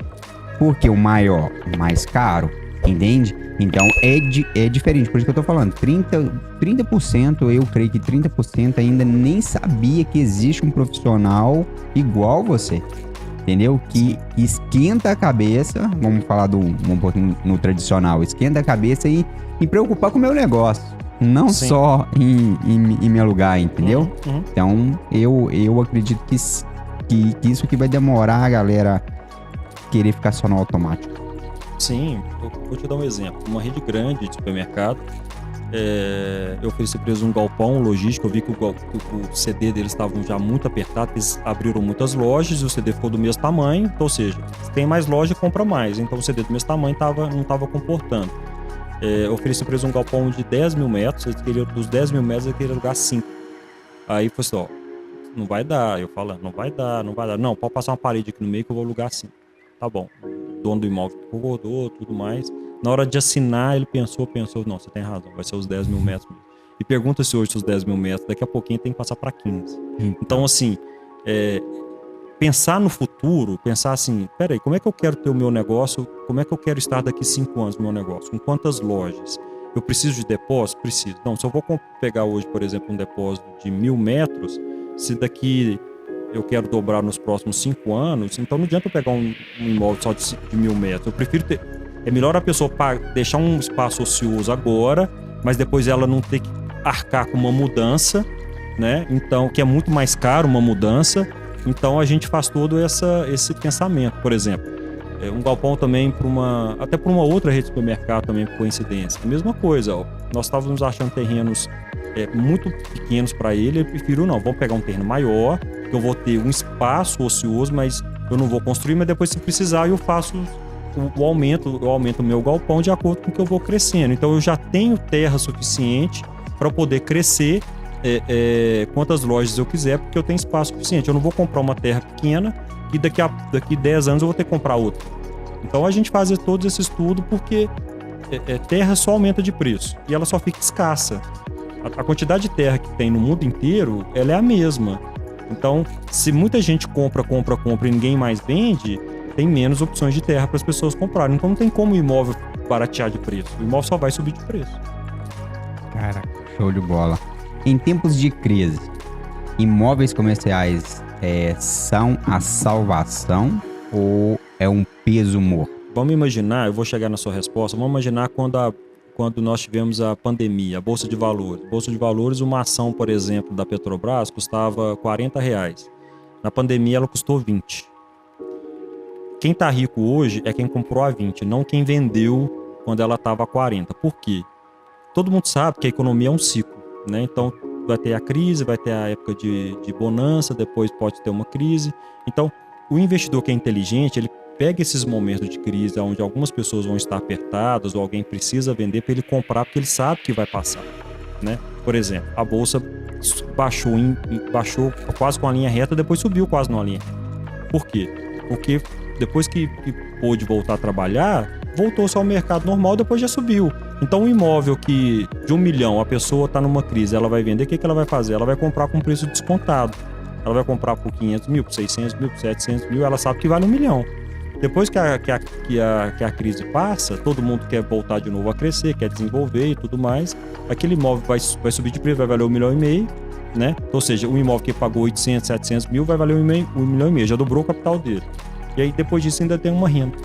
porque o maior, mais caro, entende? Então é diferente, por isso que eu tô falando, 30%, eu creio que 30% ainda nem sabia que existe um profissional igual você, entendeu? Que esquenta a cabeça, vamos falar um pouquinho no tradicional, esquenta a cabeça e preocupar com o meu negócio, não só em me alugar, entendeu? Então eu acredito que isso aqui vai demorar a galera querer ficar só no automático. Sim, eu vou te dar um exemplo. Uma rede grande de supermercado, eu ofereci para eles um galpão logístico, eu vi que o CD deles estavam já muito apertado, eles abriram muitas lojas e o CD ficou do mesmo tamanho, então, ou seja, se tem mais loja, compra mais, então o CD do mesmo tamanho não estava comportando. Eu ofereci para eles um galpão de 10 mil metros, eles queriam, dos 10 mil metros eles queriam alugar 5. Aí foi assim, ó, não vai dar, eu falando, não vai dar, não, pode passar uma parede aqui no meio que eu vou alugar 5. Tá bom. O dono do imóvel concordou, tudo mais. Na hora de assinar, ele pensou, não, você tem razão, vai ser os 10 mil metros mesmo. E pergunta-se hoje se os 10 mil metros, daqui a pouquinho tem que passar para 15. Então, assim, pensar no futuro, pensar assim, peraí, como é que eu quero ter o meu negócio, como é que eu quero estar daqui 5 anos no meu negócio, com quantas lojas? Eu preciso de depósito? Preciso. Então, se eu vou pegar hoje, por exemplo, um depósito de 1.000 metros, se daqui eu quero dobrar nos próximos 5 anos, então não adianta eu pegar um imóvel só de 1.000 metros. Eu prefiro ter... É melhor a pessoa deixar um espaço ocioso agora, mas depois ela não ter que arcar com uma mudança, né? Então, que é muito mais caro uma mudança. Então, a gente faz todo esse pensamento. Por exemplo, um galpão também até para uma outra rede de supermercado também, por coincidência. A mesma coisa, ó. Nós estávamos achando terrenos muito pequenos para ele prefiro não, vamos pegar um terreno maior, que eu vou ter um espaço ocioso, mas eu não vou construir, mas depois se precisar eu faço eu aumento o meu galpão de acordo com o que eu vou crescendo. Então eu já tenho terra suficiente para poder crescer quantas lojas eu quiser, porque eu tenho espaço suficiente. Eu não vou comprar uma terra pequena e daqui 10 anos eu vou ter que comprar outra. Então a gente faz todo esse estudo porque terra só aumenta de preço e ela só fica escassa. A quantidade de terra que tem no mundo inteiro, ela é a mesma. Então, se muita gente compra e ninguém mais vende, tem menos opções de terra para as pessoas comprarem. Então não tem como o imóvel baratear de preço. O imóvel só vai subir de preço. Cara, show de bola. Em tempos de crise, imóveis comerciais são a salvação ou é um peso morto? Vamos imaginar, eu vou chegar na sua resposta, vamos imaginar quando nós tivemos a pandemia, a Bolsa de Valores. Bolsa de Valores, uma ação, por exemplo, da Petrobras custava R$40. Na pandemia ela custou 20. Quem está rico hoje é quem comprou a 20, não quem vendeu quando ela estava a 40. Por quê? Todo mundo sabe que a economia é um ciclo, né? Então vai ter a crise, vai ter a época de bonança, depois pode ter uma crise. Então o investidor que é inteligente, ele pega esses momentos de crise onde algumas pessoas vão estar apertadas ou alguém precisa vender para ele comprar porque ele sabe que vai passar, né? Por exemplo, a bolsa baixou quase com a linha reta, depois subiu quase numa linha reta. Por quê? Porque depois que pôde voltar a trabalhar, voltou-se ao mercado normal, depois já subiu. Então um imóvel que de 1 milhão a pessoa está numa crise, ela vai vender, o que ela vai fazer? Ela vai comprar com preço descontado. Ela vai comprar por 500 mil, por 600 mil, por 700 mil, ela sabe que vale 1 milhão. Depois que a crise passa, todo mundo quer voltar de novo a crescer, quer desenvolver e tudo mais. Aquele imóvel vai subir de preço, vai valer 1,5 milhão. né? Ou seja, um imóvel que pagou 800, 700 mil vai valer 1,5 milhão, já dobrou o capital dele. E aí depois disso ainda tem uma renda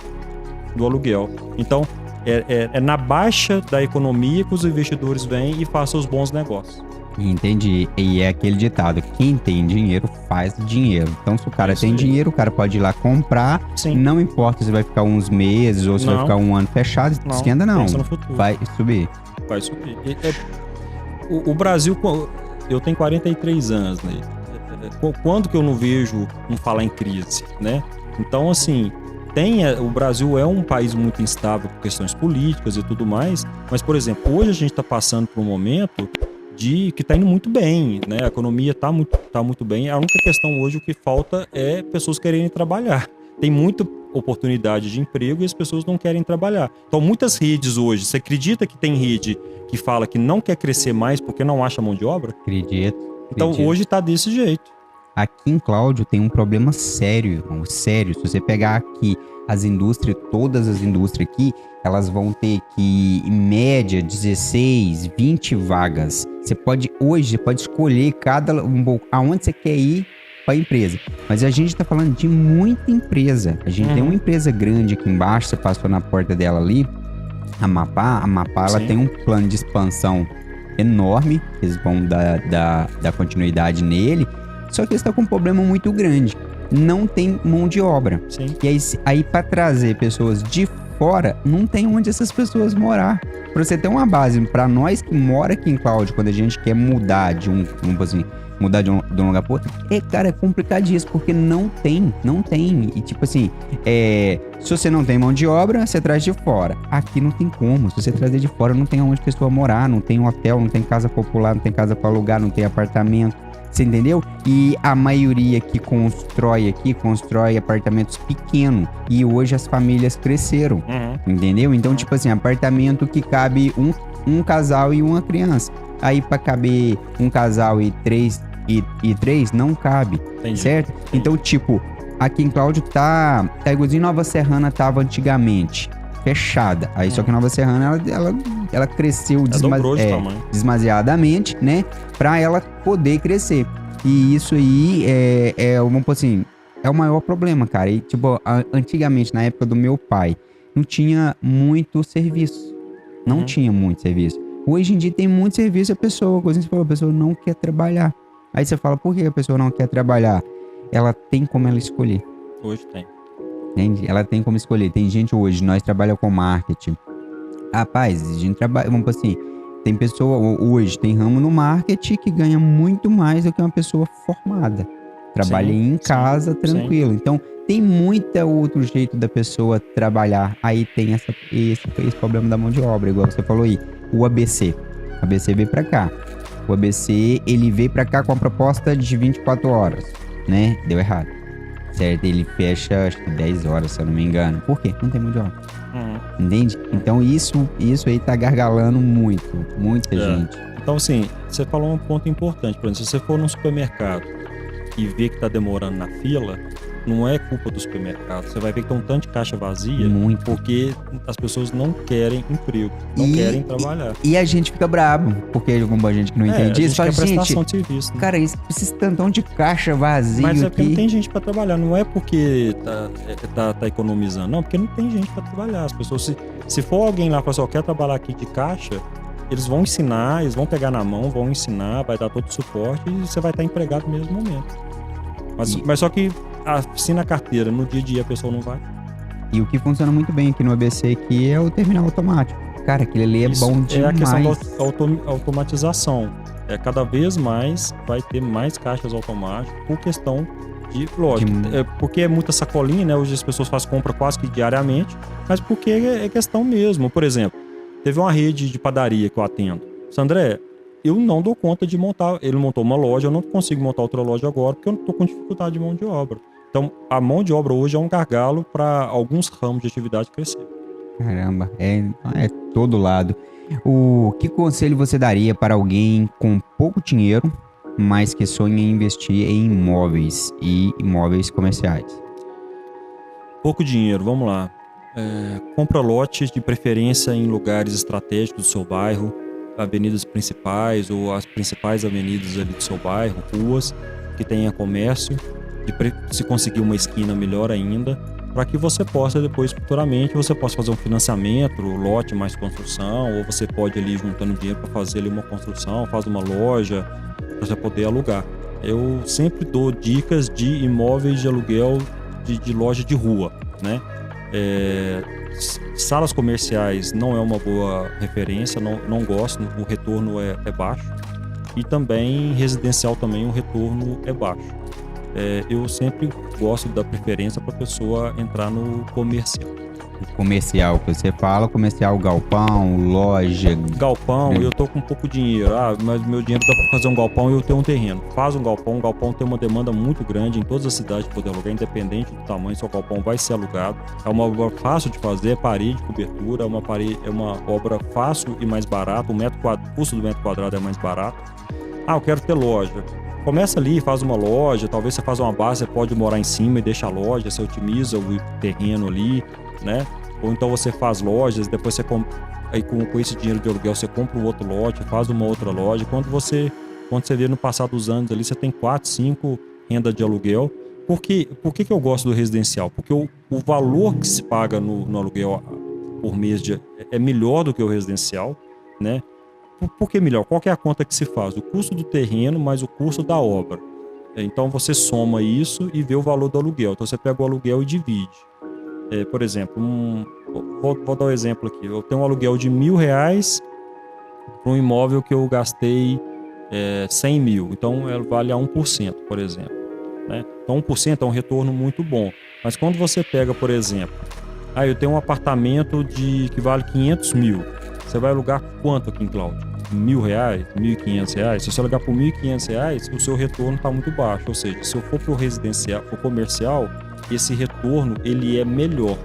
do aluguel. Então, é na baixa da economia que os investidores vêm e façam os bons negócios. Entendi. E é aquele ditado: quem tem dinheiro faz dinheiro. Então, se o cara tem dinheiro, o cara pode ir lá comprar. Sim. Não importa se vai ficar uns meses ou se vai ficar um ano fechado. Não, esquenta não. pensa no futuro. Vai subir. Vai subir. O Brasil, eu tenho 43 anos, né? Quando que eu não vejo falar em crise, né? Então, assim, o Brasil é um país muito instável por questões políticas e tudo mais, mas, por exemplo, hoje a gente está passando por um momento que está indo muito bem, né? A economia tá muito bem. A única questão hoje, o que falta é pessoas quererem trabalhar. Tem muita oportunidade de emprego e as pessoas não querem trabalhar. Então, muitas redes hoje, você acredita que tem rede que fala que não quer crescer mais porque não acha mão de obra? Acredito. Então, hoje tá desse jeito. Aqui em Cláudio tem um problema sério, irmão, sério. Se você pegar aqui as indústrias, todas as indústrias aqui, elas vão ter que, em média, 16, 20 vagas. Você pode escolher aonde você quer ir para a empresa. Mas a gente está falando de muita empresa. A gente tem uma empresa grande aqui embaixo, você passou na porta dela ali, a Mapá ela tem um plano de expansão enorme, eles vão dar continuidade nele, só que eles estão com um problema muito grande. Não tem mão de obra. Sim. E aí para trazer pessoas de fora, não tem onde essas pessoas morar. Para você ter uma base, para nós que mora aqui em Cláudio, quando a gente quer mudar de um lugar pro outro, cara, é complicadíssimo, porque não tem. E tipo assim, se você não tem mão de obra, você traz de fora. Aqui não tem como. Se você trazer de fora, não tem onde a pessoa morar, não tem hotel, não tem casa popular, não tem casa para alugar, não tem apartamento. Você entendeu? E a maioria que constrói apartamentos pequenos. E hoje as famílias cresceram. Entendeu? Então, tipo assim, apartamento que cabe um casal e uma criança. Aí pra caber um casal e três não cabe. Entendi. Certo? Entendi. Então, tipo, aqui em Cláudio tá igualzinho Nova Serrana tava antigamente. Fechada. Aí só que Nova Serrana, ela cresceu demasiadamente, né? Pra ela poder crescer. E isso aí vamos pôr assim, é o maior problema, cara. E tipo, antigamente, na época do meu pai, não tinha muito serviço. Não tinha muito serviço. Hoje em dia tem muito serviço, a pessoa não quer trabalhar. Aí você fala, por que a pessoa não quer trabalhar? Ela tem como ela escolher. Hoje tem. Entende? Ela tem como escolher. Tem gente hoje, nós trabalhamos com marketing. Rapaz, a gente trabalha, vamos assim, tem pessoa hoje, tem ramo no marketing que ganha muito mais do que uma pessoa formada. Trabalha em casa, tranquilo. Então, tem muita outro jeito da pessoa trabalhar. Aí tem esse problema da mão de obra, igual você falou aí. O ABC. O ABC veio pra cá. O ABC, ele veio pra cá com a proposta de 24 horas, né? Deu errado. Certo? Ele fecha, acho que 10 horas, se eu não me engano. Por quê? Não tem mão de obra. Entende? Então isso aí tá gargalando muita gente. Então, assim, você falou um ponto importante. Por exemplo, se você for num supermercado e ver que tá demorando na fila, não é culpa do supermercado. Você vai ver que tem um tanto de caixa vazia porque as pessoas não querem emprego, não querem trabalhar. E a gente fica brabo, porque alguma gente que não entende isso, fala, prestação de serviço, né? Cara, isso precisa tantão de caixa vazio. Mas é aqui. porque não tem gente pra trabalhar, não é porque tá economizando, não, porque não tem gente pra trabalhar. As pessoas, se for alguém lá e falar assim, quer trabalhar aqui de caixa, eles vão ensinar, eles vão pegar na mão, vão ensinar, vai dar todo o suporte e você vai estar empregado no mesmo momento. Mas só que assina a carteira, no dia a dia a pessoa não vai. E o que funciona muito bem aqui no ABC aqui é o terminal automático. Cara, aquele ali é bom demais. É a questão da automatização. Cada vez mais vai ter mais caixas automáticas por questão de, lógico, porque é muita sacolinha, né? Hoje as pessoas fazem compra quase que diariamente, mas porque é questão mesmo. Por exemplo, teve uma rede de padaria que eu atendo. Sandré, eu não dou conta de montar. Ele montou uma loja, eu não consigo montar outra loja agora porque eu não tô com dificuldade de mão de obra. Então, a mão de obra hoje é um gargalo para alguns ramos de atividade crescer. Caramba, é todo lado. Que conselho você daria para alguém com pouco dinheiro, mas que sonha em investir em imóveis e imóveis comerciais? Pouco dinheiro, vamos lá. Compra lotes de preferência em lugares estratégicos do seu bairro. avenidas principais ou as principais avenidas ali do seu bairro, ruas que tenha comércio, e se conseguir uma esquina melhor ainda, para que você possa depois, futuramente, você possa fazer um financiamento, lote mais construção, ou você pode ali juntando dinheiro para fazer ali uma construção, faz uma loja, para você poder alugar. Eu sempre dou dicas de imóveis de aluguel de loja de rua, né? Salas comerciais não é uma boa referência, não gosto, o retorno é baixo. E também residencial também o retorno é baixo. Eu sempre gosto da preferência para a pessoa entrar no comercial. O comercial que você fala, comercial galpão, loja... Galpão, eu tô com pouco dinheiro. Mas meu dinheiro dá para fazer um galpão e eu tenho um terreno. Faz um galpão tem uma demanda muito grande em todas as cidades de poder alugar, independente do tamanho, seu galpão vai ser alugado. É uma obra fácil de fazer, parede, cobertura, é uma obra fácil e mais barata, o custo do metro quadrado é mais barato. Eu quero ter loja. Começa ali, faz uma loja, talvez você faça uma base, você pode morar em cima e deixa a loja, você otimiza o terreno ali, né? Ou então você faz lojas, depois você aí com esse dinheiro de aluguel você compra um outro lote, faz uma outra loja. Quando você vê no passar dos anos ali, você tem 4, 5 renda de aluguel. Por que eu gosto do residencial? Porque o valor que se paga no aluguel por mês é melhor do que o residencial, né? Por que melhor? Qual que é a conta que se faz? O custo do terreno mais o custo da obra. Então você soma isso e vê o valor do aluguel. Então você pega o aluguel e divide. Por exemplo, vou dar um exemplo aqui. Eu tenho um aluguel de R$1.000 para um imóvel que eu gastei 100 mil. Então vale a 1%, por exemplo, né? Então 1% é um retorno muito bom. Mas quando você pega, por exemplo, eu tenho um apartamento que vale 500 mil. Você vai alugar quanto aqui em Cláudio? R$1.000, R$1.500. Se você alugar por R$1.500, o seu retorno está muito baixo. Ou seja, se eu for para o residencial, para o comercial, esse retorno ele é melhor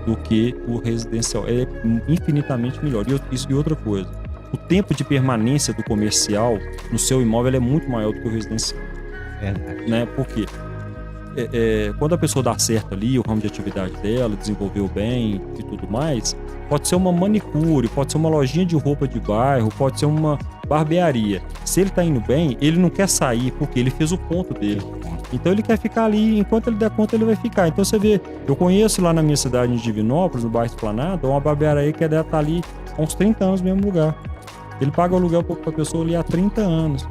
do que o residencial. É infinitamente melhor. E outra coisa, o tempo de permanência do comercial no seu imóvel é muito maior do que o residencial. Né? Por quê? Quando a pessoa dá certo ali, o ramo de atividade dela, desenvolveu bem e tudo mais, pode ser uma manicure, pode ser uma lojinha de roupa de bairro, pode ser uma barbearia. Se ele tá indo bem, ele não quer sair porque ele fez o ponto dele. Então ele quer ficar ali, enquanto ele der conta ele vai ficar. Então você vê, eu conheço lá na minha cidade, em Divinópolis, no bairro Esplanada, uma barbearia que deve estar ali há uns 30 anos no mesmo lugar. Ele paga o aluguel para a pessoa ali há 30 anos.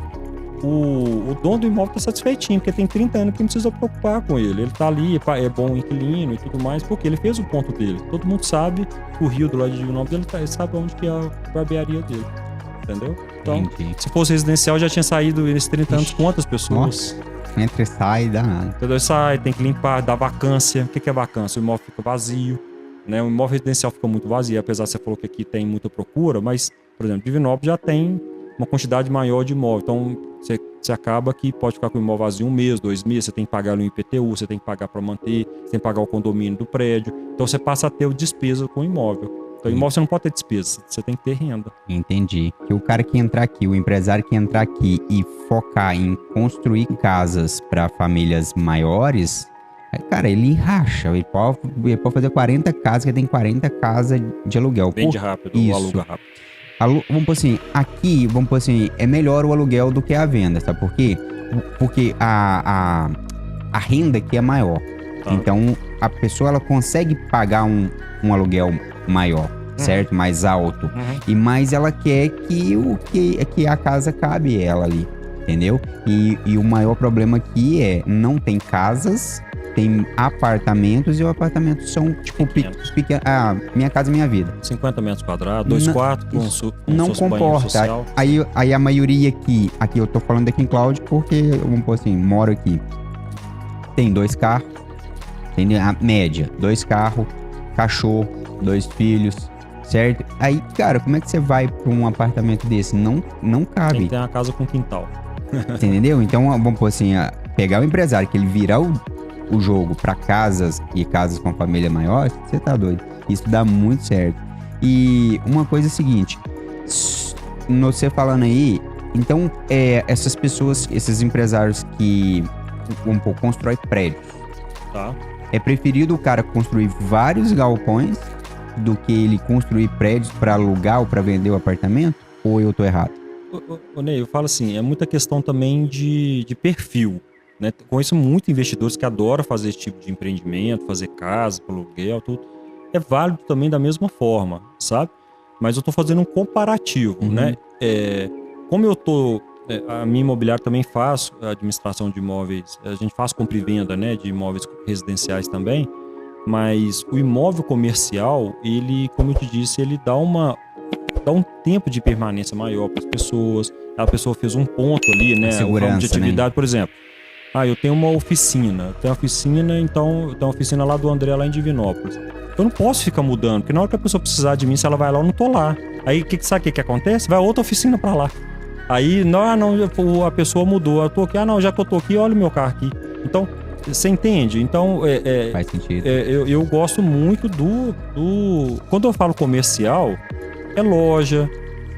O dono do imóvel está satisfeitinho, porque tem 30 anos que não precisa preocupar com ele. Ele está ali, é bom inquilino e tudo mais, porque ele fez o ponto dele. Todo mundo sabe que o Rio do lado de Divinópolis, ele sabe onde que é a barbearia dele. Entendeu? Então, se fosse residencial, já tinha saído nesses 30 anos quantas pessoas? Nossa, entra e sai, dá nada. Entendeu? Sai, tem que limpar, dá vacância. O que é vacância? O imóvel fica vazio, né? O imóvel residencial fica muito vazio, apesar de você falou que aqui tem muita procura, mas, por exemplo, Divinópolis já tem uma quantidade maior de imóvel. Então, você acaba que pode ficar com o imóvel vazio 1 mês, 2 meses, você tem que pagar no IPTU, você tem que pagar para manter, você tem que pagar o condomínio do prédio. Então, você passa a ter despesa com o imóvel. Então, imóvel você não pode ter despesa, você tem que ter renda. Entendi. Que o cara que entrar aqui, o empresário que entrar aqui e focar em construir casas para famílias maiores, cara, ele racha. Ele pode fazer 40 casas, que tem 40 casas de aluguel. Vende rápido, isso. Aluga rápido. Vamos pôr assim, aqui, é melhor o aluguel do que a venda, sabe por quê? Porque a renda aqui é maior. Tá. Então, a pessoa ela consegue pagar um aluguel maior, certo? Mais alto. E mais ela quer que a casa cabe ela ali, entendeu? E o maior problema aqui não tem casas, tem apartamentos e os apartamentos são tipo pequenos. Minha casa, minha vida. 50 metros quadrados, 2 quartos, com não comporta. Aí a maioria aqui eu tô falando aqui em Cláudio porque, vamos pôr assim, moro aqui. Tem 2 carros, tem a média, 2 carros, cachorro, 2 filhos, certo? Aí, cara, como é que você vai pra um apartamento desse? Não cabe. Tem que ter uma casa com quintal. Entendeu? Então, vamos pôr assim, pegar o empresário, que ele virar o jogo para casas e casas com família maior, você tá doido. Isso dá muito certo. E uma coisa é a seguinte, você falando aí, então essas pessoas, esses empresários que constroem prédios, tá? É preferido o cara construir vários galpões do que ele construir prédios para alugar ou para vender o apartamento? ou eu tô errado? Ney, eu falo assim, é muita questão também de perfil, né? Conheço muitos investidores que adoram fazer esse tipo de empreendimento, fazer casa, aluguel, tudo. É válido também da mesma forma, sabe? Mas eu tô fazendo um comparativo, né? Como eu tô... a minha imobiliária também faz administração de imóveis, a gente faz compra e venda, né? De imóveis residenciais também, mas o imóvel comercial, ele, como eu te disse, ele dá um tempo de permanência maior para as pessoas. A pessoa fez um ponto ali, né? O ramo de atividade, né? Por exemplo. Eu tenho uma oficina. Então eu tenho uma oficina lá do André, lá em Divinópolis. Eu não posso ficar mudando, porque na hora que a pessoa precisar de mim, se ela vai lá, eu não tô lá. Aí, sabe o que acontece? Vai outra oficina para lá. Aí, não, a pessoa mudou. Eu tô aqui, já que eu tô aqui, olha o meu carro aqui. Então, você entende? Então, faz sentido. Eu gosto muito quando eu falo comercial, é loja,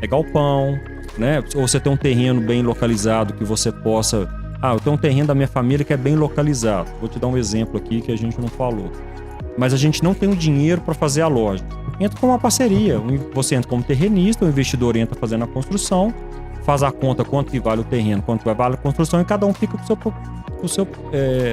é galpão, né? Ou você tem um terreno bem localizado que você possa... eu tenho um terreno da minha família que é bem localizado. Vou te dar um exemplo aqui que a gente não falou. Mas a gente não tem o dinheiro para fazer a loja. Entra com uma parceria. Você entra como terrenista, o investidor entra fazendo a construção, faz a conta quanto que vale o terreno, quanto que vale a construção, e cada um fica com o seu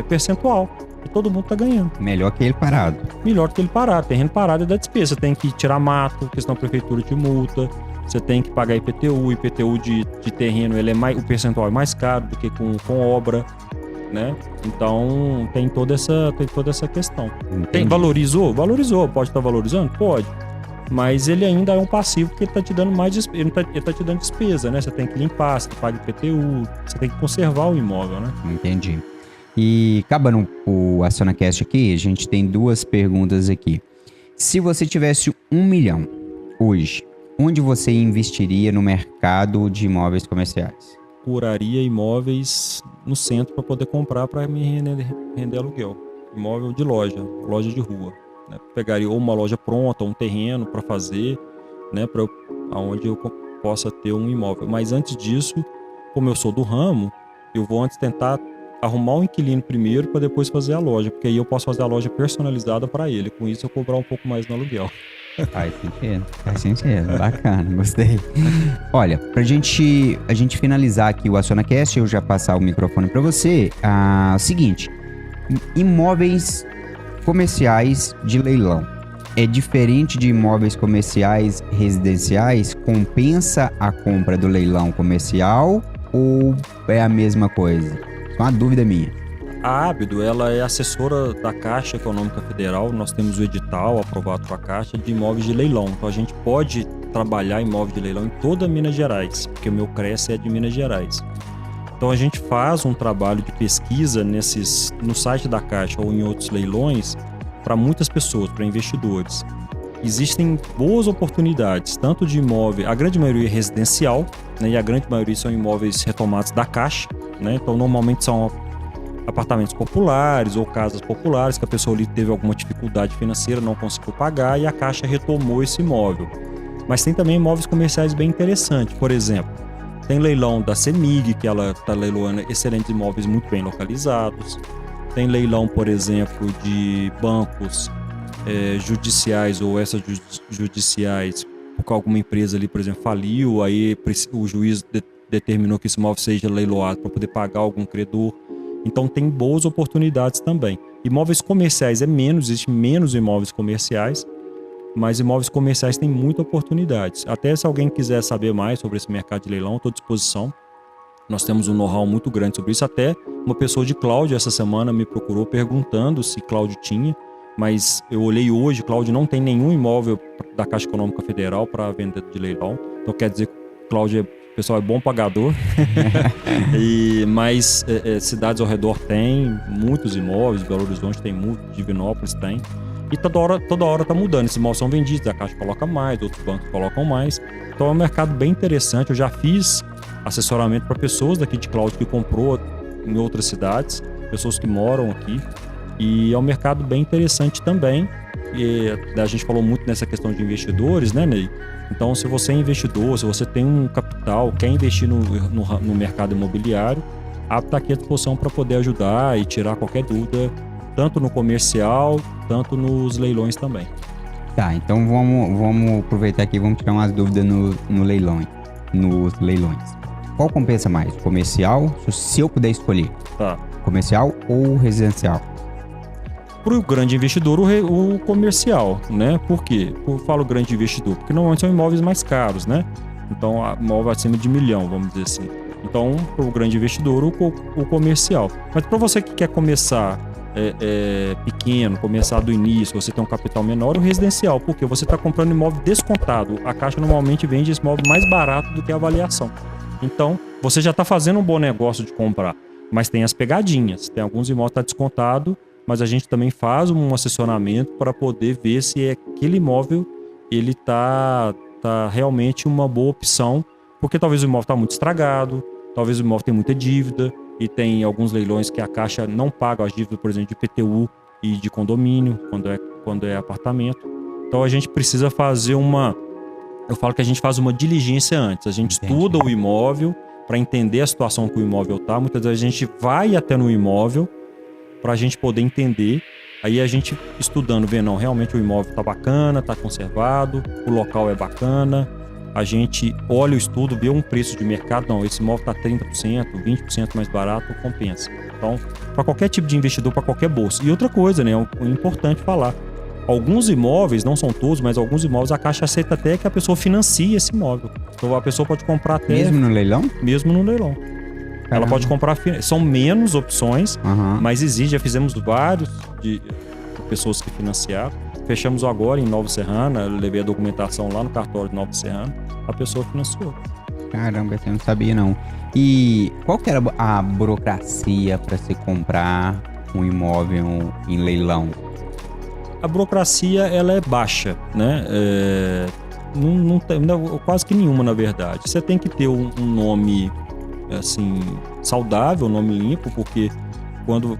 percentual. E todo mundo tá ganhando. Melhor que ele parado. Melhor que ele parado. Terreno parado é da despesa. Você tem que tirar mato, questão da prefeitura te multa. Você tem que pagar IPTU. IPTU de terreno, o percentual é mais caro do que com obra, né? Então, tem toda essa questão. Valorizou? Valorizou. Pode estar valorizando? Pode. Mas ele ainda é um passivo porque ele tá te dando ele tá te dando despesa, né? Você tem que limpar, você paga IPTU, você tem que conservar o imóvel, né? Entendi. E acabando o AcionaCast aqui, a gente tem 2 perguntas aqui. Se você tivesse 1 milhão hoje, onde você investiria no mercado de imóveis comerciais? Procuraria imóveis no centro para poder comprar para me render aluguel. Imóvel de loja de rua. Né? Pegaria ou uma loja pronta, um terreno para fazer, né? Onde eu possa ter um imóvel. Mas antes disso, como eu sou do ramo, eu vou antes tentar arrumar um inquilino primeiro para depois fazer a loja, porque aí eu posso fazer a loja personalizada para ele. Com isso eu cobrar um pouco mais no aluguel. Faz sentido. Bacana, gostei. Olha, pra gente finalizar aqui o AcionaCast, eu já passar o microfone para você. Seguinte, imóveis comerciais de leilão. É diferente de imóveis comerciais residenciais? Compensa a compra do leilão comercial ou é a mesma coisa? É uma dúvida minha. A Ábido, ela é assessora da Caixa Econômica Federal. Nós temos o edital aprovado com a Caixa de imóveis de leilão. Então a gente pode trabalhar imóvel de leilão em toda Minas Gerais, porque o meu CRES é de Minas Gerais. Então a gente faz um trabalho de pesquisa no site da Caixa ou em outros leilões para muitas pessoas, para investidores. Existem boas oportunidades, tanto de imóvel, a grande maioria é residencial, né, e a grande maioria são imóveis retomados da Caixa, né, então normalmente são apartamentos populares ou casas populares que a pessoa ali teve alguma dificuldade financeira, não conseguiu pagar e a Caixa retomou esse imóvel. Mas tem também imóveis comerciais bem interessantes, por exemplo, tem leilão da CEMIG, que ela está leiloando excelentes imóveis muito bem localizados. Tem leilão, por exemplo, de bancos judiciais ou extrajudiciais, porque alguma empresa ali, por exemplo, faliu, aí o juiz determinou que esse imóvel seja leiloado para poder pagar algum credor. Então tem boas oportunidades também. Imóveis comerciais existem menos imóveis comerciais, mas imóveis comerciais têm muitas oportunidades. Até se alguém quiser saber mais sobre esse mercado de leilão, estou à disposição. Nós temos um know-how muito grande sobre isso. Até uma pessoa de Cláudio essa semana me procurou perguntando se Cláudio tinha, mas eu olhei hoje, Cláudio não tem nenhum imóvel da Caixa Econômica Federal para venda de leilão. Então quer dizer que Cláudio o pessoal é bom pagador, mas cidades ao redor tem muitos imóveis, Belo Horizonte tem muito, Divinópolis tem. E toda hora tá mudando. Esses imóveis são vendidos, a Caixa coloca mais, outros bancos colocam mais. Então é um mercado bem interessante. Eu já fiz assessoramento para pessoas daqui de Cláudio que comprou em outras cidades, pessoas que moram aqui. E é um mercado bem interessante também. E a gente falou muito nessa questão de investidores, né, Ney? Então, se você é investidor, se você tem um capital, quer investir no mercado imobiliário, a ABDO está aqui à disposição para poder ajudar e tirar qualquer dúvida, tanto no comercial, tanto nos leilões também. Tá, então vamos aproveitar aqui e vamos tirar umas dúvidas no leilão. nos leilões. Qual compensa mais? Comercial? Se eu puder escolher. Tá. Comercial ou residencial? Para o grande investidor, o comercial, né? Por quê? Eu falo grande investidor, porque normalmente são imóveis mais caros, né? Então, imóvel acima de 1 milhão, vamos dizer assim. Então, para o grande investidor, o comercial. Mas para você que quer começar pequeno, começar do início, você tem um capital menor, o residencial, porque você está comprando imóvel descontado. A Caixa normalmente vende esse imóvel mais barato do que a avaliação. Então, você já está fazendo um bom negócio de comprar, mas tem as pegadinhas. Tem alguns imóveis que estão descontados, mas a gente também faz um assessoramento para poder ver se aquele imóvel ele tá realmente uma boa opção, porque talvez o imóvel está muito estragado, talvez o imóvel tem muita dívida, e tem alguns leilões que a Caixa não paga as dívidas, por exemplo, de IPTU e de condomínio, quando é apartamento. Então a gente precisa fazer eu falo que a gente faz uma diligência antes, a gente estuda o imóvel para entender a situação que o imóvel está. Muitas vezes a gente vai até no imóvel para a gente poder entender. Aí a gente estudando, vê, não, realmente o imóvel está bacana, está conservado, o local é bacana. A gente olha o estudo, vê um preço de mercado, não, esse imóvel está 30%, 20% mais barato, compensa. Então, para qualquer tipo de investidor, para qualquer bolsa. E outra coisa, né, é importante falar, alguns imóveis, não são todos, mas alguns imóveis a Caixa aceita até que a pessoa financie esse imóvel. Então a pessoa pode comprar até... Mesmo no leilão? Mesmo no leilão. Caramba. Ela pode comprar... São menos opções, mas exige, já fizemos vários de pessoas que financiaram. Fechamos agora em Nova Serrana, levei a documentação lá no cartório de Nova Serrana, a pessoa financiou. Caramba, eu não sabia não. E qual que era a burocracia para se comprar um imóvel em leilão? A burocracia, ela é baixa, né? Não tem, quase que nenhuma, na verdade. Você tem que ter um nome, assim, saudável, um nome limpo, porque quando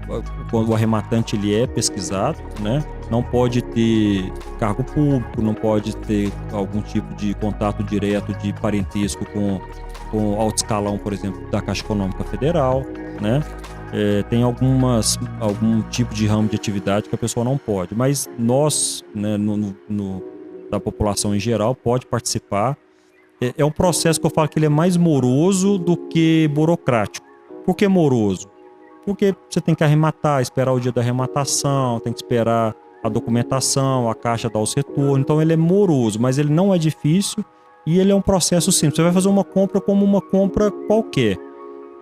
o arrematante ele é pesquisado, né? Não pode ter cargo público, não pode ter algum tipo de contato direto de parentesco com alto escalão, por exemplo, da Caixa Econômica Federal, né? Tem algum tipo de ramo de atividade que a pessoa não pode, mas nós, né, da população em geral, pode participar. É um processo que eu falo que ele é mais moroso do que burocrático. Por que moroso? Porque você tem que arrematar, esperar o dia da arrematação, tem que esperar a documentação, a Caixa dar os retornos. Então ele é moroso, mas ele não é difícil e ele é um processo simples. Você vai fazer uma compra como uma compra qualquer.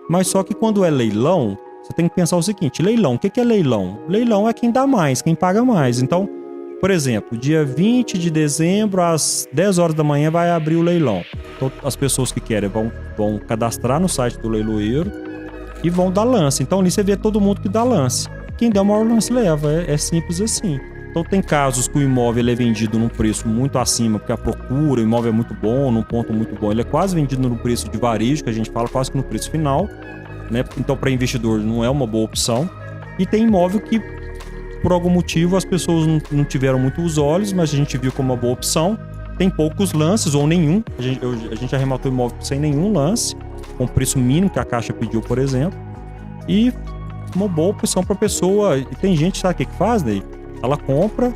Mas só que quando é leilão, você tem que pensar o seguinte, leilão, o que é leilão? Leilão é quem dá mais, quem paga mais. Então, por exemplo, dia 20 de dezembro, às 10 horas da manhã, vai abrir o leilão. Então, as pessoas que querem vão cadastrar no site do leiloeiro e vão dar lance. Então, ali você vê todo mundo que dá lance. Quem der o maior lance leva, é simples assim. Então, tem casos que o imóvel ele é vendido num preço muito acima, porque a procura, o imóvel é muito bom, num ponto muito bom. Ele é quase vendido no preço de varejo, que a gente fala quase que no preço final. Né? Então, para investidor não é uma boa opção. E tem imóvel que, por algum motivo, as pessoas não tiveram muito os olhos, mas a gente viu como uma boa opção. Tem poucos lances ou nenhum. A gente arrematou imóvel sem nenhum lance, com o preço mínimo que a Caixa pediu, por exemplo. E uma boa opção para a pessoa. E tem gente, sabe o que faz, Ney? Ela compra,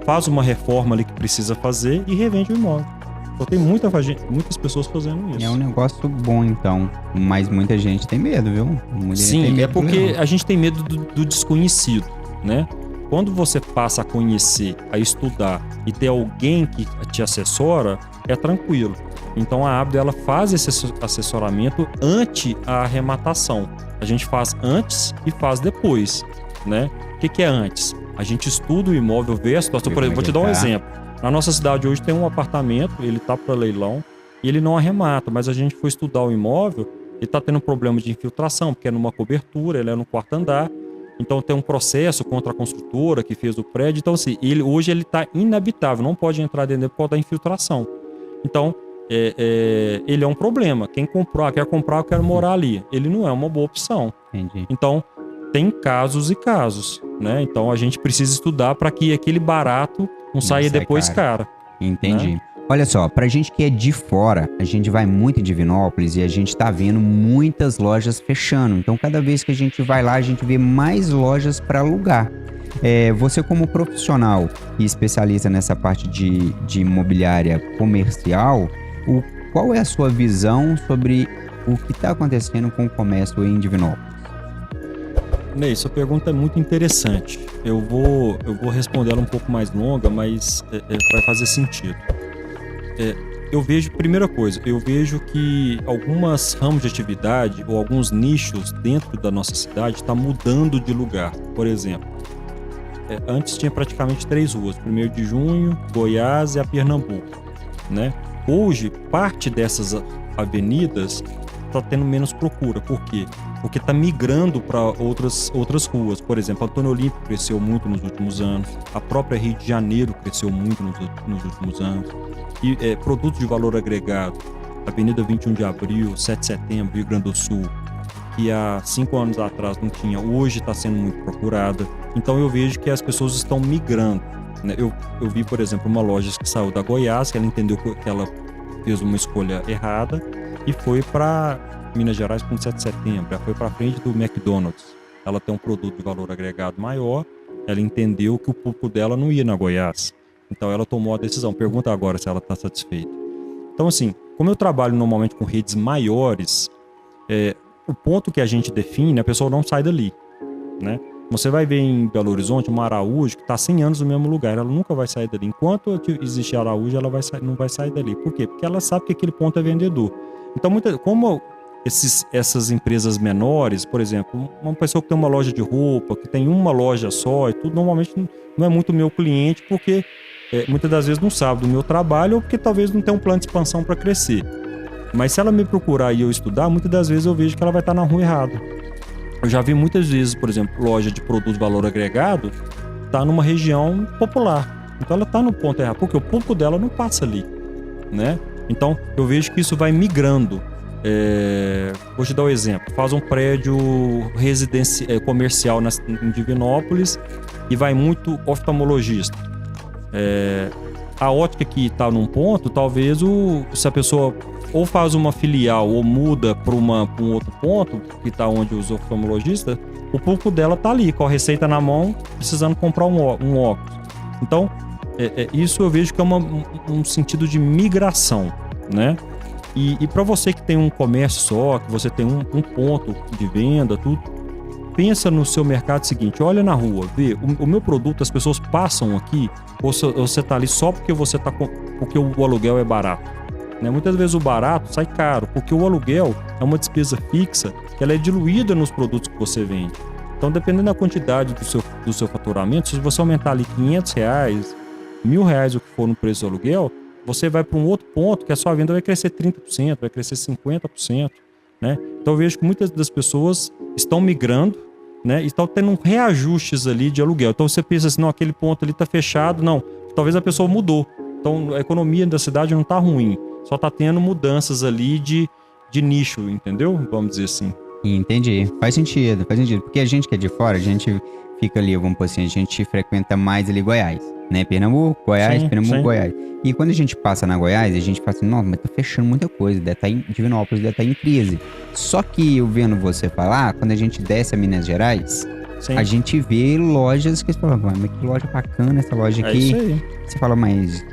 faz uma reforma ali que precisa fazer e revende o imóvel. Então tem muitas pessoas fazendo isso. É um negócio bom, então. Mas muita gente tem medo, viu? Sim, é porque a gente tem medo do desconhecido, né? Quando você passa a conhecer, a estudar e ter alguém que te assessora, é tranquilo. Então a Abdo, ela faz esse assessoramento ante a arrematação. A gente faz antes e faz depois, né? O que é antes? A gente estuda o imóvel, vê a situação. Por exemplo, vou te dar um exemplo. Na nossa cidade hoje tem um apartamento, ele está para leilão e ele não arremata, mas a gente foi estudar o imóvel, ele está tendo problema de infiltração, porque é numa cobertura, ele é no quarto andar, então tem um processo contra a construtora que fez o prédio, então assim, hoje ele está inabitável, não pode entrar dentro por causa da infiltração. Então, ele é um problema. Quem quer comprar, eu quero morar ali. Ele não é uma boa opção. Entendi. Então, tem casos e casos, né? Então, a gente precisa estudar para que aquele barato não saia depois caro. Entendi. Né? Olha só, pra gente que é de fora, a gente vai muito em Divinópolis e a gente tá vendo muitas lojas fechando. Então, cada vez que a gente vai lá, a gente vê mais lojas para alugar. Você como profissional e especialista nessa parte de imobiliária comercial, qual é a sua visão sobre o que está acontecendo com o comércio em Divinópolis? Ney, sua pergunta é muito interessante. Eu vou responder ela um pouco mais longa, mas vai fazer sentido. Eu vejo, primeira coisa, eu vejo que algumas ramos de atividade ou alguns nichos dentro da nossa cidade estão mudando de lugar. Por exemplo, antes tinha praticamente 3 ruas, 1º de Junho, Goiás e a Pernambuco, né? Hoje, parte dessas avenidas está tendo menos procura. Por quê? Porque está migrando para outras ruas. Por exemplo, Antônio Olímpio cresceu muito nos últimos anos, a própria Rio de Janeiro cresceu muito nos últimos anos. E produtos de valor agregado, Avenida 21 de Abril, 7 de Setembro, Rio Grande do Sul, que há 5 anos atrás não tinha, hoje está sendo muito procurada. Então eu vejo que as pessoas estão migrando, né? Eu vi, por exemplo, uma loja que saiu da Goiás, que ela entendeu que ela fez uma escolha errada e foi para Minas Gerais com 7 de Setembro, ela foi para frente do McDonald's. Ela tem um produto de valor agregado maior, ela entendeu que o público dela não ia na Goiás. Então ela tomou a decisão. Pergunta agora se ela está satisfeita. Então assim, como eu trabalho normalmente com redes maiores, o ponto que a gente define, a pessoa não sai dali, né? Você vai ver em Belo Horizonte uma Araújo que está 100 anos no mesmo lugar, ela nunca vai sair dali. Enquanto existir Araújo, ela não vai sair dali. Por quê? Porque ela sabe que aquele ponto é vendedor. Então, como essas empresas menores, por exemplo, uma pessoa que tem uma loja de roupa, que tem uma loja só e tudo, normalmente não é muito meu cliente, porque muitas das vezes não sabe do meu trabalho ou porque talvez não tem um plano de expansão para crescer. Mas se ela me procurar e eu estudar, muitas das vezes eu vejo que ela vai estar na rua errada. Eu já vi muitas vezes, por exemplo, loja de produto de valor agregado tá numa região popular. Então ela tá no ponto errado, porque o público dela não passa ali, né? Então eu vejo que isso vai migrando. Vou te dar um exemplo. Faz um prédio comercial em Divinópolis e vai muito oftalmologista. A ótica que está num ponto, talvez se a pessoa ou faz uma filial ou muda para um outro ponto, que está onde os oftalmologistas, o público dela está ali, com a receita na mão, precisando comprar um óculos. Então, isso eu vejo que é um sentido de migração, né? E para você que tem um comércio só, que você tem um ponto de venda, tudo, pensa no seu mercado seguinte, olha na rua, vê, o meu produto, as pessoas passam aqui, ou você está ali só porque porque o aluguel é barato. Né? Muitas vezes o barato sai caro, porque o aluguel é uma despesa fixa, que ela é diluída nos produtos que você vende. Então, dependendo da quantidade do seu faturamento, se você aumentar ali R$500, R$1.000, o que for no preço do aluguel, você vai para um outro ponto que a sua venda vai crescer 30%, vai crescer 50%. Né? Então, eu vejo que muitas das pessoas estão migrando, né? E estão tendo reajustes ali de aluguel. Então, você pensa assim, não, aquele ponto ali está fechado. Não, talvez a pessoa mudou. Então, a economia da cidade não está ruim. Só está tendo mudanças ali de nicho, entendeu? Vamos dizer assim. Entendi. Faz sentido. Porque a gente que é de fora, a gente fica ali, vamos por assim, a gente frequenta mais ali Goiás, né? Pernambuco, Goiás, Sim, Pernambuco, sim. Goiás. E quando a gente passa na Goiás, a gente fala assim, nossa, mas tá fechando muita coisa, deve estar em Divinópolis, deve estar em crise. Só que eu vendo você falar, quando a gente desce a Minas Gerais, Sim. a gente vê lojas que você fala, mas que loja bacana essa loja aqui. É isso aí. Você fala, mas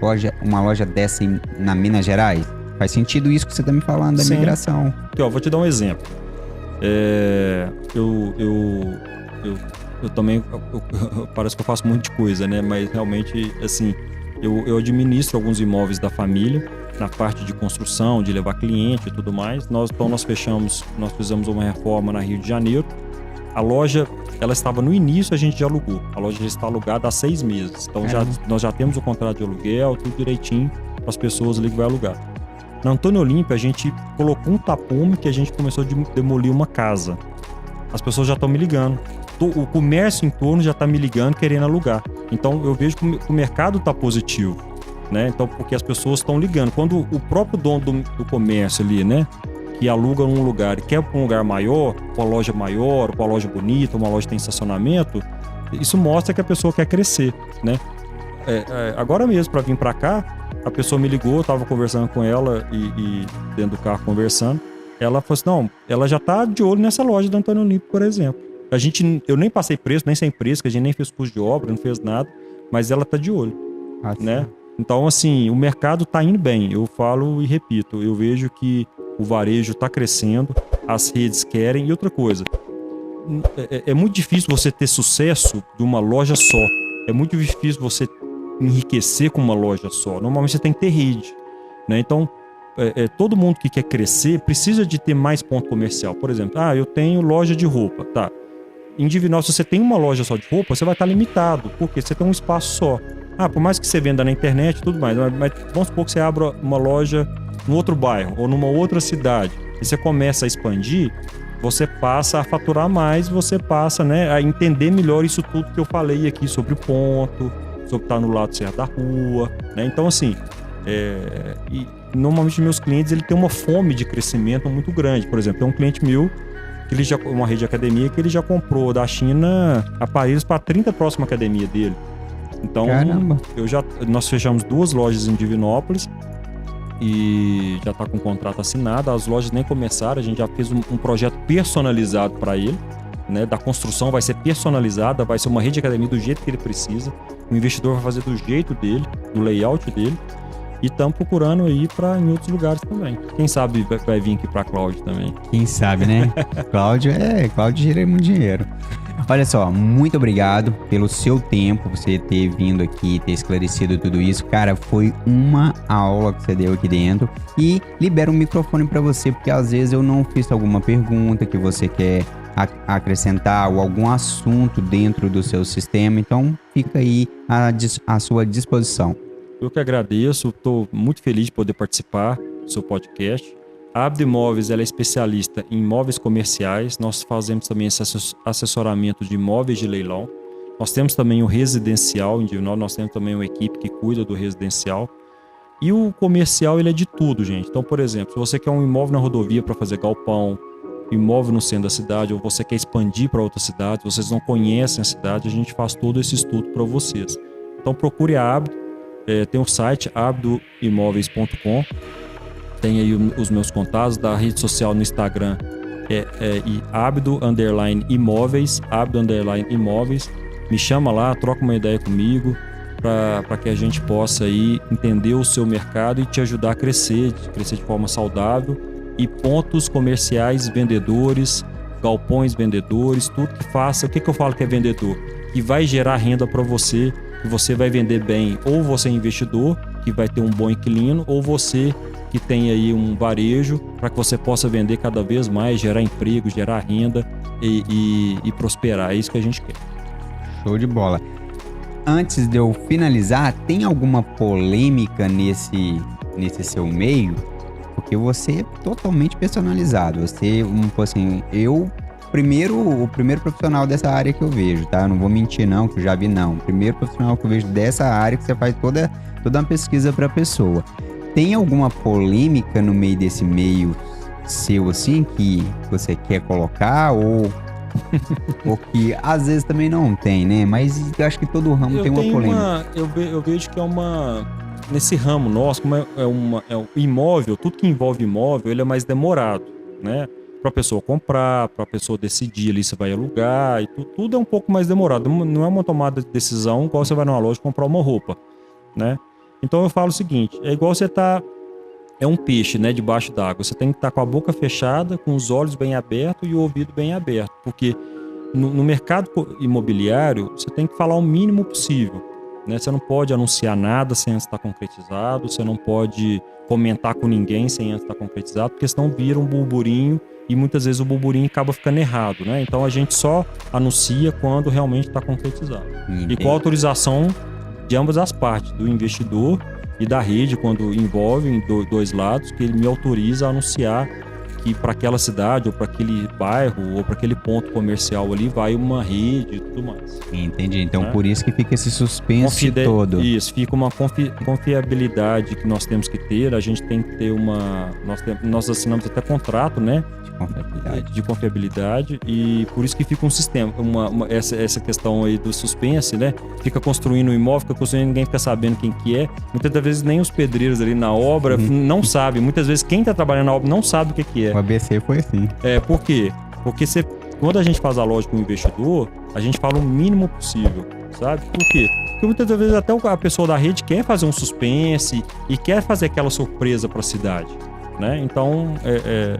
uma loja dessa na Minas Gerais? Faz sentido isso que você tá me falando da Sim. migração. Aqui, ó, vou te dar um exemplo. Eu também parece que eu faço muita coisa, né? Mas realmente, assim, eu administro alguns imóveis da família na parte de construção, de levar cliente e tudo mais. Nós fizemos uma reforma na Rio de Janeiro. A loja, ela estava no início, a gente já alugou. A loja já está alugada há 6 meses. Então nós já temos o contrato de aluguel, tudo direitinho para as pessoas ali que vai alugar. Na Antônio Olímpio, a gente colocou um tapume que a gente começou a demolir uma casa. As pessoas já estão me ligando. O comércio em torno já está me ligando, querendo alugar. Então, eu vejo que o mercado está positivo, né? Então, porque as pessoas estão ligando. Quando o próprio dono do comércio ali, né, que aluga um lugar e quer para um lugar maior, com a loja maior, com a loja bonita, uma loja que tem estacionamento, isso mostra que a pessoa quer crescer, né? Agora mesmo, para vir para cá, a pessoa me ligou, eu estava conversando com ela e dentro do carro conversando. Ela falou assim, não, ela já está de olho nessa loja do Antônio Olímpio, por exemplo. Eu nem passei preço, nem sem preço, que a gente nem fez curso de obra, não fez nada, mas ela está de olho, né? Então, assim, o mercado está indo bem. Eu falo e repito, eu vejo que o varejo está crescendo, as redes querem. E outra coisa, é muito difícil você ter sucesso de uma loja só. É muito difícil você enriquecer com uma loja só. Normalmente você tem que ter rede, né? Então, todo mundo que quer crescer precisa de ter mais ponto comercial. Por exemplo, eu tenho loja de roupa, tá? Em Divinópolis, se você tem uma loja só de roupa, você vai estar limitado, porque você tem um espaço só. Por mais que você venda na internet e tudo mais, mas vamos supor que você abra uma loja num outro bairro ou numa outra cidade e você começa a expandir, você passa a faturar mais, você passa, né, a entender melhor isso tudo que eu falei aqui sobre o ponto, sobre estar no lado certo da rua, né? Então, assim, e normalmente meus clientes ele tem uma fome de crescimento muito grande. Por exemplo, tem um cliente meu que ele uma rede de academia que ele já comprou da China aparelhos para 30 próximas academias dele. Então, nós fechamos 2 lojas em Divinópolis e já está com o contrato assinado. As lojas nem começaram, a gente já fez um projeto personalizado para ele, né? Da construção vai ser personalizada, vai ser uma rede de academia do jeito que ele precisa. O investidor vai fazer do jeito dele, do layout dele. E estamos procurando ir em outros lugares também. Quem sabe vai vir aqui para Cláudio também. Quem sabe, né? Cláudio gira muito dinheiro. Olha só, muito obrigado pelo seu tempo, você ter vindo aqui, ter esclarecido tudo isso. Cara, foi uma aula que você deu aqui dentro. E libero o microfone para você, porque às vezes eu não fiz alguma pergunta que você quer acrescentar ou algum assunto dentro do seu sistema. Então, fica aí à sua disposição. Eu que agradeço, estou muito feliz de poder participar do seu podcast. A Abdo Imóveis ela é especialista em imóveis comerciais. Nós fazemos também esse assessoramento de imóveis de leilão. Nós temos também o residencial individual, nós temos também uma equipe que cuida do residencial. E o comercial ele é de tudo, gente. Então, por exemplo, se você quer um imóvel na rodovia para fazer galpão, imóvel no centro da cidade, ou você quer expandir para outra cidade, vocês não conhecem a cidade, a gente faz todo esse estudo para vocês. Então procure a Abdo. Tem o site abdoimóveis.com, tem aí os meus contatos da rede social no Instagram, abdo_imóveis, abdo_imóveis. Me chama lá, troca uma ideia comigo para que a gente possa aí entender o seu mercado e te ajudar a crescer de forma saudável. E pontos comerciais vendedores, galpões vendedores, tudo que faça. O que eu falo que é vendedor? Que vai gerar renda para você, que você vai vender bem, ou você é investidor, que vai ter um bom inquilino, ou você que tem aí um varejo, para que você possa vender cada vez mais, gerar emprego, gerar renda e prosperar. É isso que a gente quer. Show de bola. Antes de eu finalizar, tem alguma polêmica nesse seu meio? Porque você é totalmente personalizado. Você, assim, o primeiro profissional dessa área que eu vejo, tá? Eu não vou mentir não, que eu já vi não. O primeiro profissional que eu vejo dessa área que você faz toda uma pesquisa para a pessoa. Tem alguma polêmica no meio desse meio seu, assim, que você quer colocar ou que às vezes também não tem, né? Mas eu acho que todo ramo tem uma polêmica. Eu vejo que é nesse ramo nosso, como o imóvel, tudo que envolve imóvel, ele é mais demorado, né? Para a pessoa comprar, para a pessoa decidir ali se vai alugar, e tudo é um pouco mais demorado. Não é uma tomada de decisão igual você vai numa loja comprar uma roupa, né? Então eu falo o seguinte, é igual você é um peixe, né, debaixo d'água. Você tem que estar com a boca fechada, com os olhos bem abertos e o ouvido bem aberto, porque no mercado imobiliário você tem que falar o mínimo possível, né? Você não pode anunciar nada sem antes estar concretizado, você não pode comentar com ninguém sem antes estar concretizado, porque senão vira um burburinho e muitas vezes o burburinho acaba ficando errado, né? Então a gente só anuncia quando realmente está concretizado. E com a autorização de ambas as partes, do investidor e da rede, quando envolve em dois lados, que ele me autoriza a anunciar que para aquela cidade, ou para aquele bairro, ou para aquele ponto comercial ali, vai uma rede e tudo mais. Entendi. Então, por isso que fica esse suspense todo. Isso, fica uma confiabilidade que nós temos que ter. A gente tem que ter nós assinamos até contrato, né? De confiabilidade. E por isso que fica um sistema. Essa questão aí do suspense, né? Fica construindo um imóvel, fica construindo, ninguém fica sabendo quem que é. Muitas das vezes nem os pedreiros ali na obra não sabem. Muitas vezes quem está trabalhando na obra não sabe o que é. O ABC foi assim. Por quê? Porque quando a gente faz a loja com o investidor, a gente fala o mínimo possível, sabe? Por quê? Porque muitas vezes até a pessoa da rede quer fazer um suspense e quer fazer aquela surpresa para a cidade, né? Então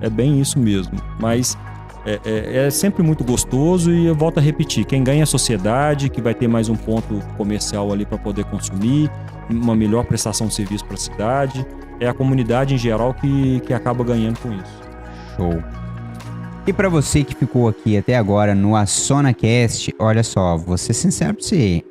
é bem isso mesmo. Mas é sempre muito gostoso e eu volto a repetir, quem ganha é a sociedade, que vai ter mais um ponto comercial ali para poder consumir, uma melhor prestação de serviço para a cidade, é a comunidade em geral que acaba ganhando com isso. Show. E para você que ficou aqui até agora no AssonaCast, olha só, vou ser sincero pra você,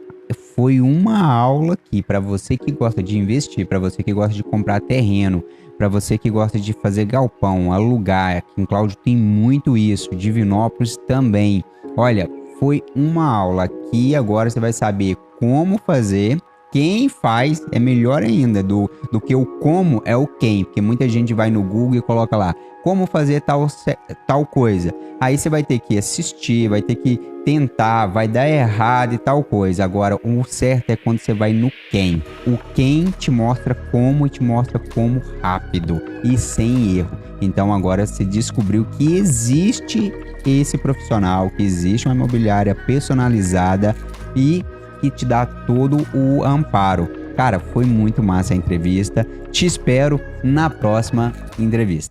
foi uma aula aqui para você que gosta de investir, para você que gosta de comprar terreno, para você que gosta de fazer galpão, alugar. Aqui em Cláudio tem muito isso, Divinópolis também. Olha, foi uma aula aqui, agora você vai saber como fazer. Quem faz é melhor ainda, do que o como é o quem, porque muita gente vai no Google e coloca lá como fazer tal coisa. Aí você vai ter que assistir, vai ter que tentar, vai dar errado e tal coisa. Agora, o certo é quando você vai no quem. O quem te mostra como e te mostra como rápido e sem erro. Então agora você descobriu que existe esse profissional, que existe uma imobiliária personalizada e que te dá todo o amparo. Cara, foi muito massa a entrevista. Te espero na próxima entrevista.